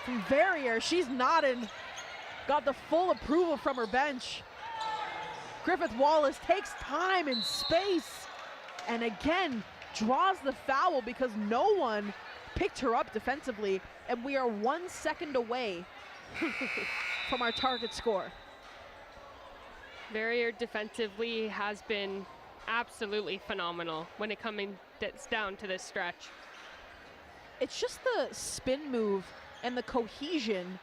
Speaker 2: from Verrier. She's nodding. Got the full approval from her bench. Griffith Wallace takes time and space. And again, draws the foul because no one picked her up defensively. And we are 1 second away from our target score.
Speaker 3: Verrier defensively has been absolutely phenomenal when it comes down to this stretch.
Speaker 2: It's just the spin move and the cohesion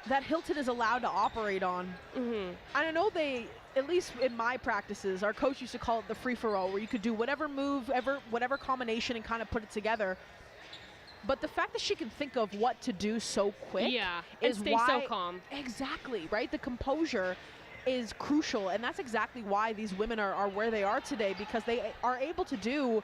Speaker 2: that Hilton is allowed to operate on. And I know they, at least in my practices, our coach used to call it the free-for-all, where you could do whatever move, whatever combination and kind of put it together. But the fact that she can think of what to do so quick is
Speaker 3: stay
Speaker 2: why,
Speaker 3: so calm.
Speaker 2: Exactly, right? The composure is crucial, and that's exactly why these women are where they are today, because they are able to do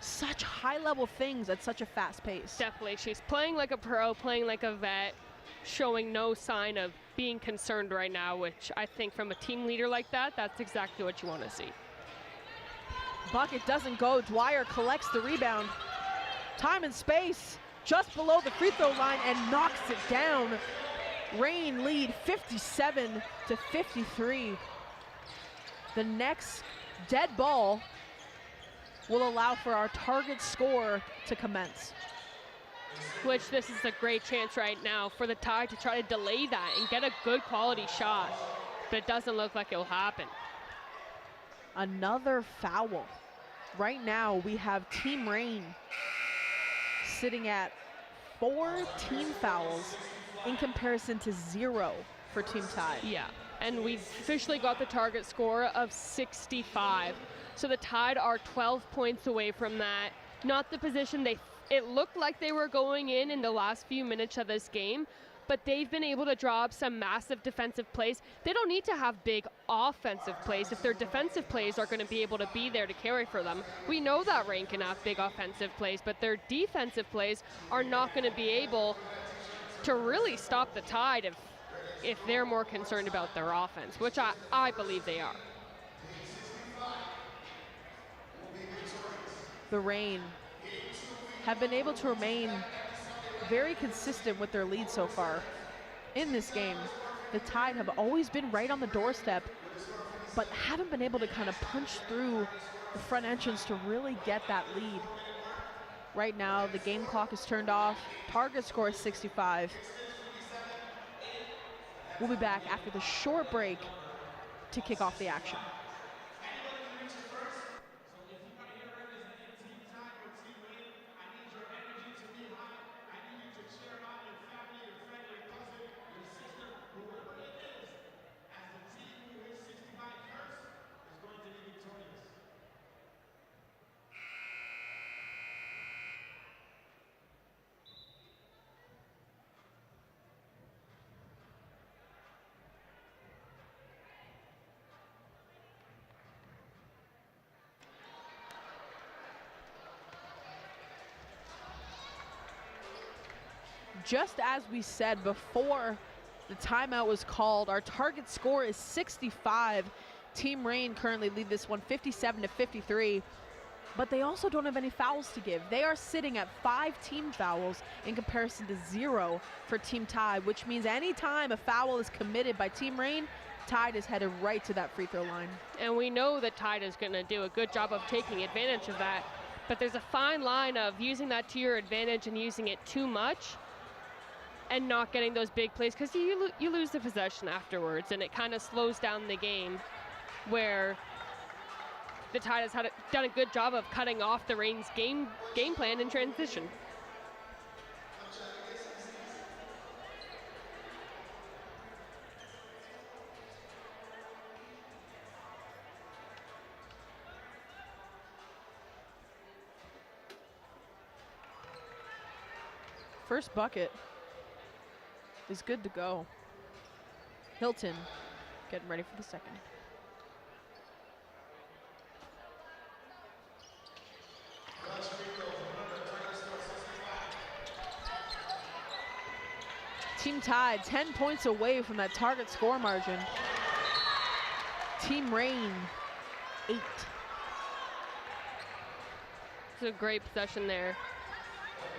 Speaker 2: such high-level things at such a fast pace.
Speaker 3: Definitely. She's playing like a pro, playing like a vet, showing no sign of being concerned right now, which I think from a team leader like that, that's exactly what you want to see.
Speaker 2: Bucket doesn't go. Dwyer collects the rebound. Time and space just below the free throw line and knocks it down. Reign lead 57-53. The next dead ball will allow for our target score to commence.
Speaker 3: Which this is a great chance right now for the Tide to try to delay that and get a good quality shot. But it doesn't look like it'll happen.
Speaker 2: Another foul. Right now we have Team Reign sitting at 4 team fouls in comparison to 0 for Team Tide.
Speaker 3: Yeah, and we've officially got the target score of 65. So the Tide are 12 points away from that. Not the position they It looked like they were going in the last few minutes of this game, but they've been able to draw up some massive defensive plays. They don't need to have big offensive plays if their defensive plays are going to be able to be there to carry for them. We know that Reign can have big offensive plays, but their defensive plays are not going to be able to really stop the Tide if they're more concerned about their offense, which I believe they are.
Speaker 2: The Reign have been able to remain very consistent with their lead so far in this game. The Tide have always been right on the doorstep, but haven't been able to kind of punch through the front entrance to really get that lead. Right now, the game clock is turned off. Target score is 65. We'll be back after the short break to kick off the action. Just as we said before the timeout was called, our target score is 65. Team Reign currently lead this one 57-53, but they also don't have any fouls to give. They are sitting at 5 team fouls in comparison to 0 for Team Tide, which means anytime a foul is committed by Team Reign, Tide is headed right to that free throw line.
Speaker 3: And we know that Tide is going to do a good job of taking advantage of that, but there's a fine line of using that to your advantage and using it too much and not getting those big plays, because you lose the possession afterwards, and it kind of slows down the game, where the Tide has done a good job of cutting off the Reign's game plan in transition.
Speaker 2: First bucket is good to go. Hilton getting ready for the second. Team Tide 10 points away from that target score margin. Team Reign 8.
Speaker 3: It's a great possession there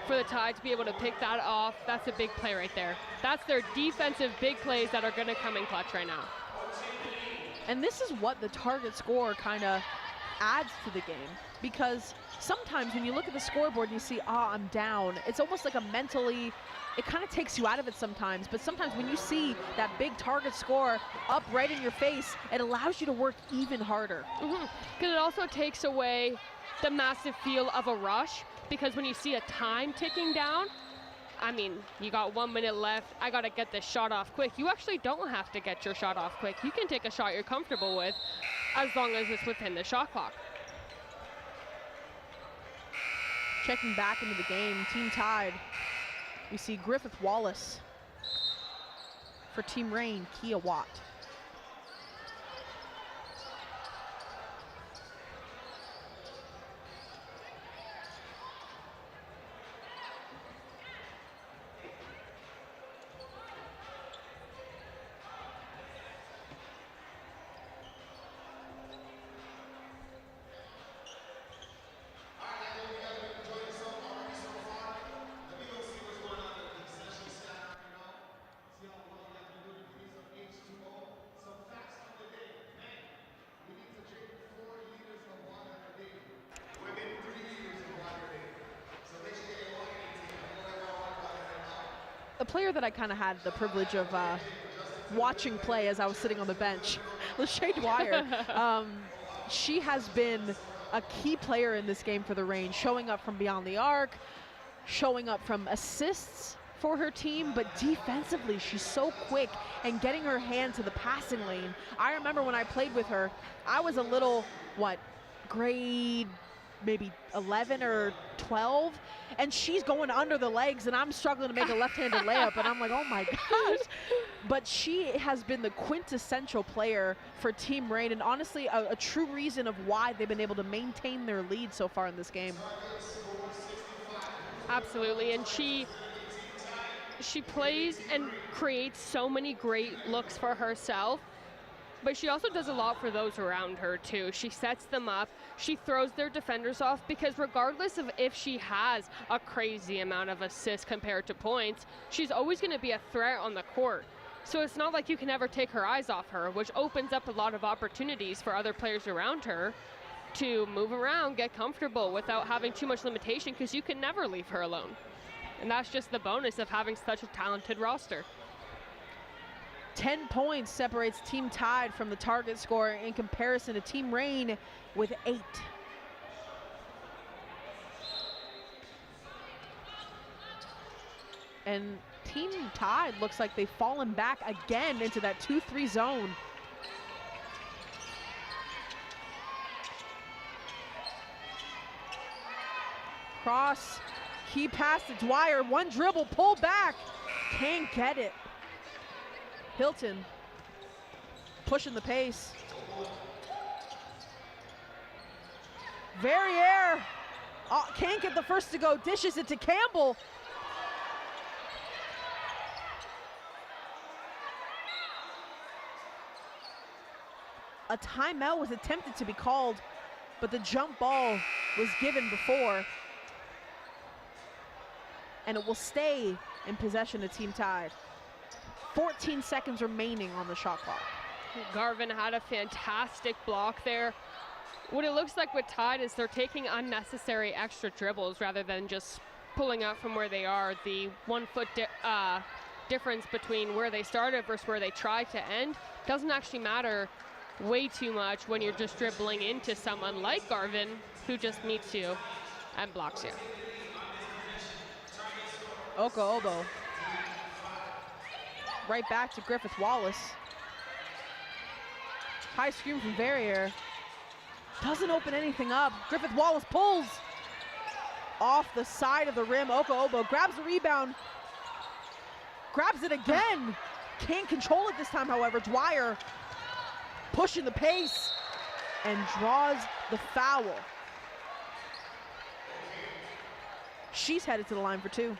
Speaker 3: for the Tide to be able to pick that off. That's a big play right there. That's their defensive big plays that are going to come in clutch right now.
Speaker 2: And this is what the target score kind of adds to the game, because sometimes when you look at the scoreboard and you see, I'm down, it's almost like it kind of takes you out of it sometimes. But sometimes when you see that big target score up right in your face, it allows you to work even harder.
Speaker 3: Because it also takes away the massive feel of a rush, because when you see a time ticking down, I mean, you got 1 minute left, I gotta get this shot off quick. You actually don't have to get your shot off quick. You can take a shot you're comfortable with, as long as it's within the shot clock.
Speaker 2: Checking back into the game, Team Tide, we see Griffith Wallace. For Team Reign, Kia Watt. A player that I kind of had the privilege of watching play as I was sitting on the bench, Lachey Dwyer. She has been a key player in this game for the Reign, showing up from beyond the arc, showing up from assists for her team, but defensively, she's so quick and getting her hand to the passing lane. I remember when I played with her, I was a little, grade maybe 11 or 12, and she's going under the legs, and I'm struggling to make a left-handed layup, and I'm like, oh my gosh. But she has been the quintessential player for Team Rain, and honestly, a true reason of why they've been able to maintain their lead so far in this game.
Speaker 3: Absolutely, and she plays and creates so many great looks for herself, but she also does a lot for those around her too. She sets them up, she throws their defenders off, because regardless of if she has a crazy amount of assists compared to points, she's always going to be a threat on the court. So it's not like you can ever take her eyes off her, which opens up a lot of opportunities for other players around her to move around, get comfortable without having too much limitation, because you can never leave her alone. And that's just the bonus of having such a talented roster.
Speaker 2: 10 points separates Team Tide from the target score in comparison to Team Rain with 8. And Team Tide looks like they've fallen back again into that 2-3 zone. Cross, key pass to Dwyer, one dribble, pull back, can't get it. Hilton pushing the pace. Verrier can't get the first to go, dishes it to Campbell. A timeout was attempted to be called, but the jump ball was given before. And it will stay in possession of Team Tide. 14 seconds remaining on the shot clock.
Speaker 3: Garvin had a fantastic block there. What it looks like with Tide is they're taking unnecessary extra dribbles rather than just pulling out from where they are. The 1 foot difference between where they started versus where they tried to end doesn't actually matter way too much when you're just dribbling into someone like Garvin, who just meets you and blocks you.
Speaker 2: Obo. Right back to Griffith Wallace. High screen from Verrier. Doesn't open anything up. Griffith Wallace pulls off the side of the rim. Obo grabs the rebound. Grabs it again. Can't control it this time, however. Dwyer pushing the pace and draws the foul. She's headed to the line for 2.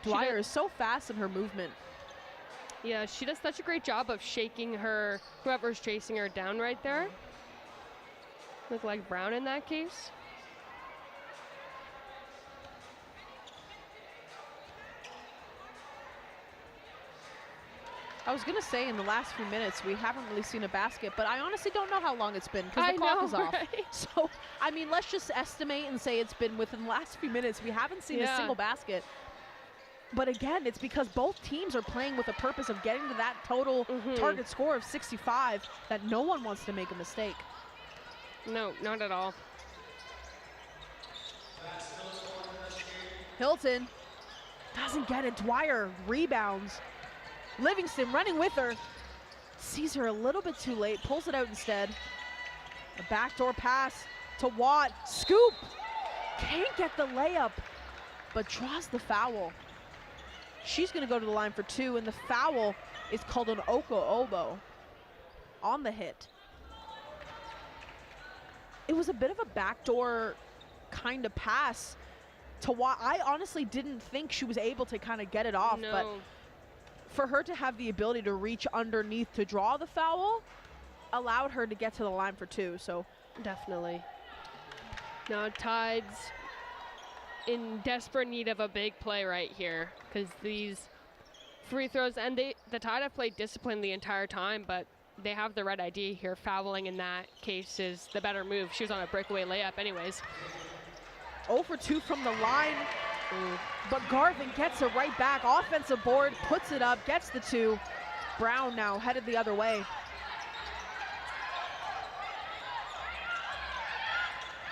Speaker 2: Dwyer is so fast in her movement.
Speaker 3: Yeah, she does such a great job of shaking her, whoever's chasing her down right there. Look like Brown in that case.
Speaker 2: I was gonna say in the last few minutes we haven't really seen a basket, but I honestly don't know how long it's been because the clock is off.
Speaker 3: Right?
Speaker 2: So, I mean, let's just estimate and say it's been within the last few minutes. We haven't seen a single basket. But again, it's because both teams are playing with a purpose of getting to that total target score of 65 that no one wants to make a mistake.
Speaker 3: No, not at all.
Speaker 2: Hilton doesn't get it. Dwyer rebounds. Livingston running with her. Sees her a little bit too late. Pulls it out instead. A backdoor pass to Watt. Scoop. Can't get the layup, but draws the foul. She's going to go to the line for 2, and the foul is called an Obo on the hit. It was a bit of a backdoor kind of pass to Watt. I honestly didn't think she was able to kind of get it off, but for her to have the ability to reach underneath to draw the foul allowed her to get to the line for 2. So
Speaker 3: definitely. Now Tide's in desperate need of a big play right here, because these free throws, and the Tide have played discipline the entire time, but they have the right idea here. Fouling in that case is the better move. She was on a breakaway layup anyways.
Speaker 2: 0 for 2 from the line, but Garvin gets it right back. Offensive board, puts it up, gets the 2. Brown now headed the other way.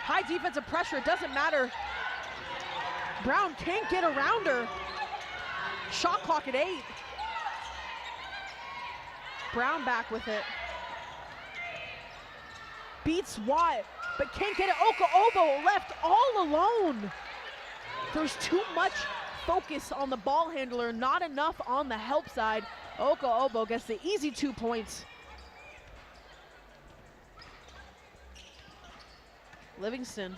Speaker 2: High defensive pressure, it doesn't matter. Brown can't get around her. Shot clock at 8. Brown back with it. Beats Watt, but can't get it. Oka Obo left all alone. There's too much focus on the ball handler, not enough on the help side. Oka Obo gets the easy 2 points. Livingston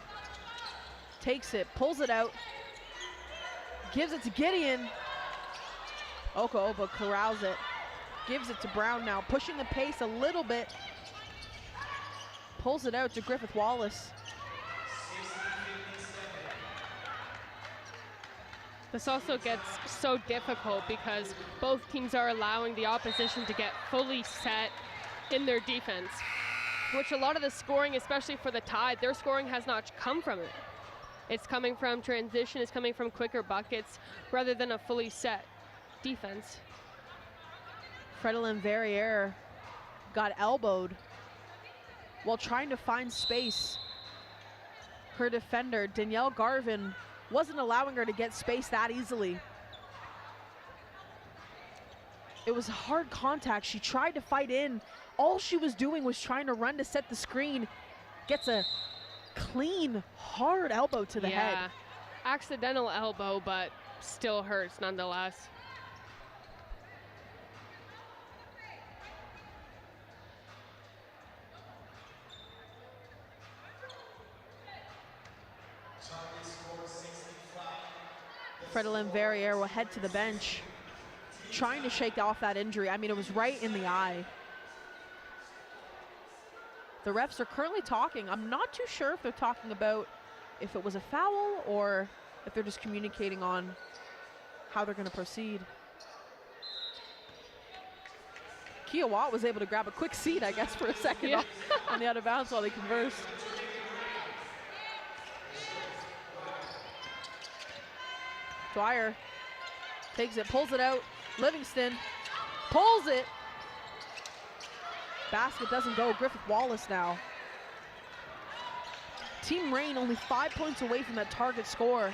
Speaker 2: takes it, pulls it out, gives it to Gideon. Oka Obo corrals it, gives it to Brown now, pushing the pace a little bit. Pulls it out to Griffith Wallace.
Speaker 3: This also gets so difficult because both teams are allowing the opposition to get fully set in their defense, which a lot of the scoring, especially for the Tide, their scoring has not come from it. It's coming from transition, it's coming from quicker buckets rather than a fully set defense.
Speaker 2: Fredeline Verrier got elbowed while trying to find space. Her defender, Danielle Garvin, wasn't allowing her to get space that easily. It was hard contact. She tried to fight in. All she was doing was trying to run to set the screen. Gets a clean, hard elbow to the head.
Speaker 3: Accidental elbow, but still hurts nonetheless.
Speaker 2: Fredeline Verrier will head to the bench, trying to shake off that injury. I mean, it was right in the eye. The refs are currently talking. I'm not too sure if they're talking about if it was a foul or if they're just communicating on how they're going to proceed. Kia Watt was able to grab a quick seat, I guess, for a second on the out of bounds while they conversed. Dwyer takes it, pulls it out. Livingston pulls it. Basket doesn't go. Griffith Wallace now. Team Rain only 5 points away from that target score.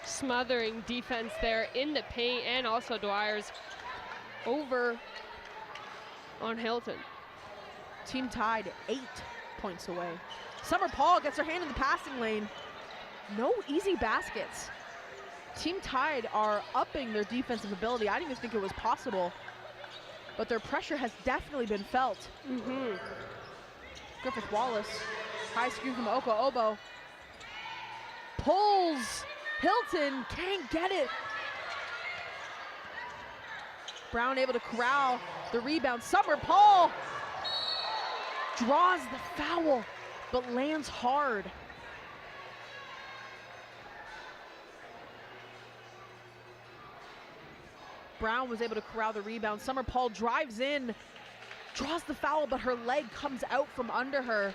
Speaker 3: Smothering defense there in the paint, and also Dwyer's over on Hilton.
Speaker 2: Team Tide 8 points away. Summer Paul gets her hand in the passing lane. No easy baskets. Team Tide are upping their defensive ability. I didn't even think it was possible, but their pressure has definitely been felt. Griffith Wallace, high screen from Oka Obo. Pulls, Hilton can't get it. Brown able to corral the rebound. Summer Paul draws the foul, but lands hard. Brown was able to corral the rebound. Summer Paul drives in, draws the foul, but her leg comes out from under her.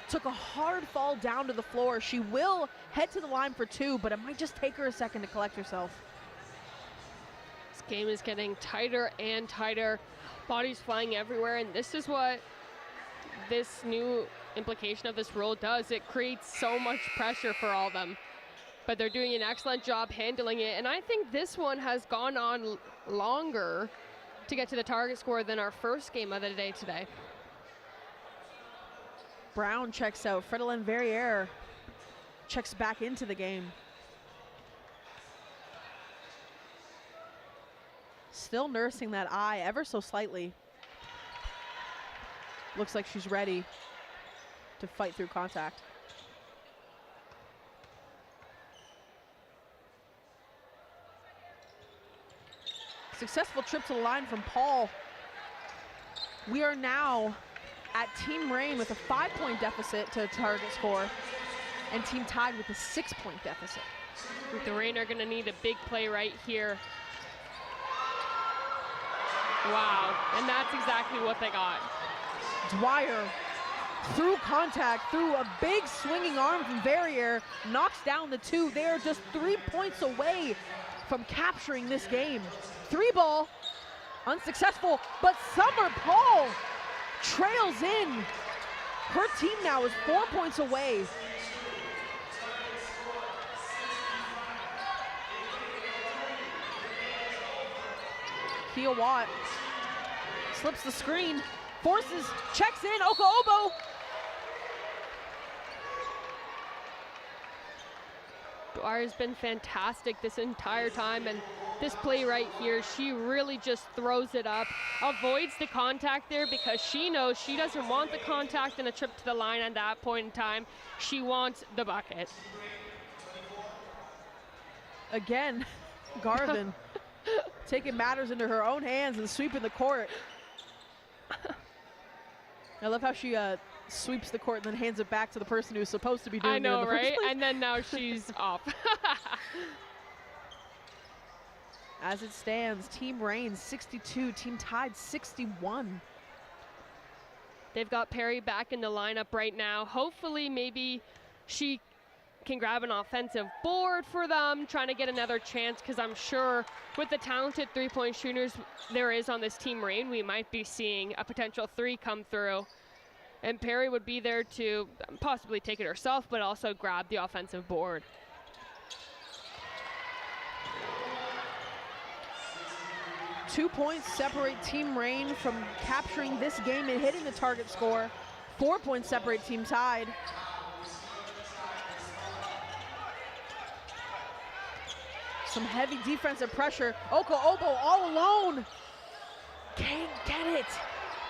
Speaker 2: Took a hard fall down to the floor. She will head to the line for 2, but it might just take her a second to collect herself.
Speaker 3: This game is getting tighter and tighter. Bodies flying everywhere, and this is what this new implication of this rule does. It creates so much pressure for all of them, but they're doing an excellent job handling it, and I think this one has gone on longer to get to the target score than our first game of the day today.
Speaker 2: Brown checks out. Fredeline Verrier checks back into the game. Still nursing that eye ever so slightly. Looks like she's ready to fight through contact. Successful trip to the line from Paul. We are now at Team Rain with a 5-point deficit to target score, and Team Tide with a 6-point deficit.
Speaker 3: The Rain are gonna need a big play right here. Wow, and that's exactly what they got.
Speaker 2: Dwyer, through contact, through a big swinging arm from Verrier, knocks down the 2. They are just 3 points away from capturing this game. 3 ball, unsuccessful, but Summer Paul trails in Her team now is 4 points away. Kia Watt slips the screen, forces, checks in, Obo.
Speaker 3: Dwyer's been fantastic this entire time, and this play right here, she really just throws it up, avoids the contact there because she knows she doesn't want the contact and a trip to the line at that point in time. She wants the bucket.
Speaker 2: Again, Garvin taking matters into her own hands and sweeping the court. I love how she sweeps the court and then hands it back to the person who's supposed to be doing it. I know, right?
Speaker 3: And then now she's off.
Speaker 2: As it stands, Team Reign 62, Team Tide 61.
Speaker 3: They've got Perry back in the lineup right now. Hopefully, maybe she can grab an offensive board for them, trying to get another chance, because I'm sure with the talented three-point shooters there is on this Team Reign, we might be seeing a potential three come through. And Perry would be there to possibly take it herself, but also grab the offensive board.
Speaker 2: Two points separate Team Reign from capturing this game and hitting the target score. 4 points separate Team Tide. Some heavy defensive pressure. Obo all alone. Can't get it.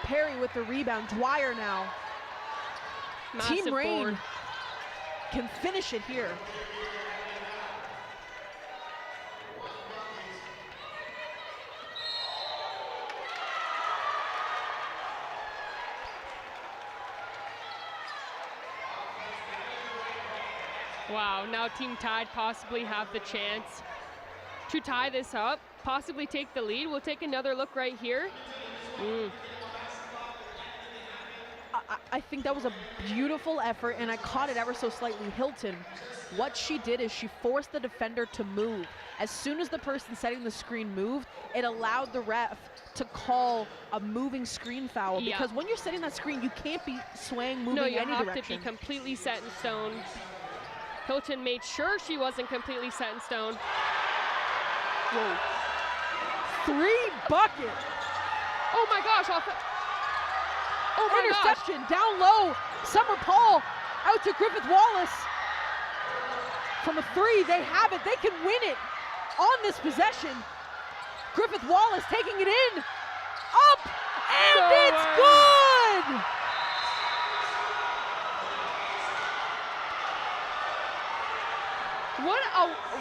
Speaker 2: Perry with the rebound. Dwyer now.
Speaker 3: Massive
Speaker 2: Team Reign
Speaker 3: board.
Speaker 2: can finish it here.
Speaker 3: Wow, now Team Tide possibly have the chance to tie this up, possibly take the lead. We'll take another look right here.
Speaker 2: I think that was a beautiful effort, and I caught it ever so slightly. Hilton, what she did is she forced the defender to move. As soon as the person setting the screen moved, it allowed the ref to call a moving screen foul.
Speaker 3: Yeah.
Speaker 2: Because when you're setting that screen, you can't be swaying, moving any direction.
Speaker 3: No, you have to be completely set in stone. Hilton made sure she wasn't completely set in stone.
Speaker 2: Whoa. 3 bucket.
Speaker 3: Oh my gosh. Oh my
Speaker 2: Interception
Speaker 3: gosh.
Speaker 2: Down low. Summer Paul out to Griffith Wallace. From a 3, they have it. They can win it on this possession. Griffith Wallace taking it in. Up. And it's good.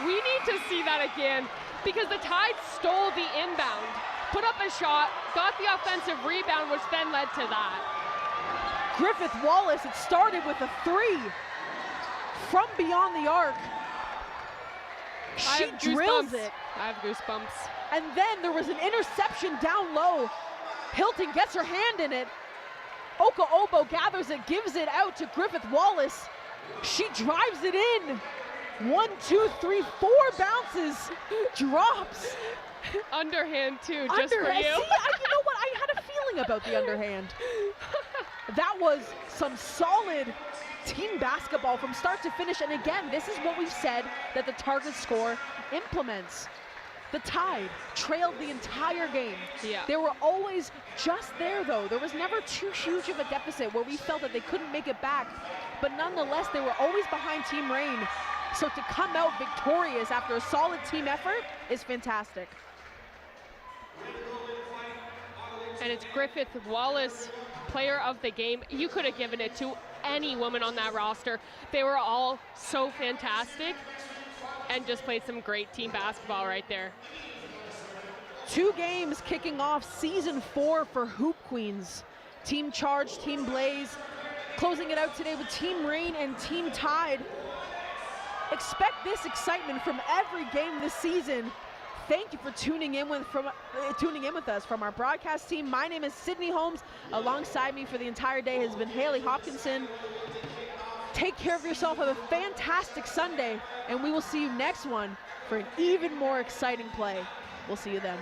Speaker 3: We need to see that again, because the Tide stole the inbound, put up a shot, got the offensive rebound, which then led to that.
Speaker 2: Griffith Wallace, it started with a 3 from beyond the arc. She drills it.
Speaker 3: I have goosebumps.
Speaker 2: And then there was an interception down low. Hilton gets her hand in it. Obo gathers it, gives it out to Griffith Wallace. She drives it in. 1, 2, 3, 4 bounces, drops.
Speaker 3: Underhand too, just for you.
Speaker 2: See, you know what? I had a feeling about the underhand. That was some solid team basketball from start to finish. And again, this is what we've said that the target score implements. The Tide trailed the entire game.
Speaker 3: Yeah.
Speaker 2: They were always just there, though. There was never too huge of a deficit where we felt that they couldn't make it back. But nonetheless, they were always behind Team Reign. So to come out victorious after a solid team effort is fantastic.
Speaker 3: And it's Griffith Wallace, player of the game. You could have given it to any woman on that roster. They were all so fantastic and just played some great team basketball right there.
Speaker 2: 2 games kicking off season 4 for Hoop Queens. Team Charge, Team Blaze, closing it out today with Team Reign and Team Tide. Expect this excitement from every game this season. Thank you for tuning in with us from our broadcast team. My name is Sydney Holmes. Alongside me for the entire day has been Haley Hopkinson. Take care of yourself. Have a fantastic Sunday, and we will see you next one for an even more exciting play. We'll see you then.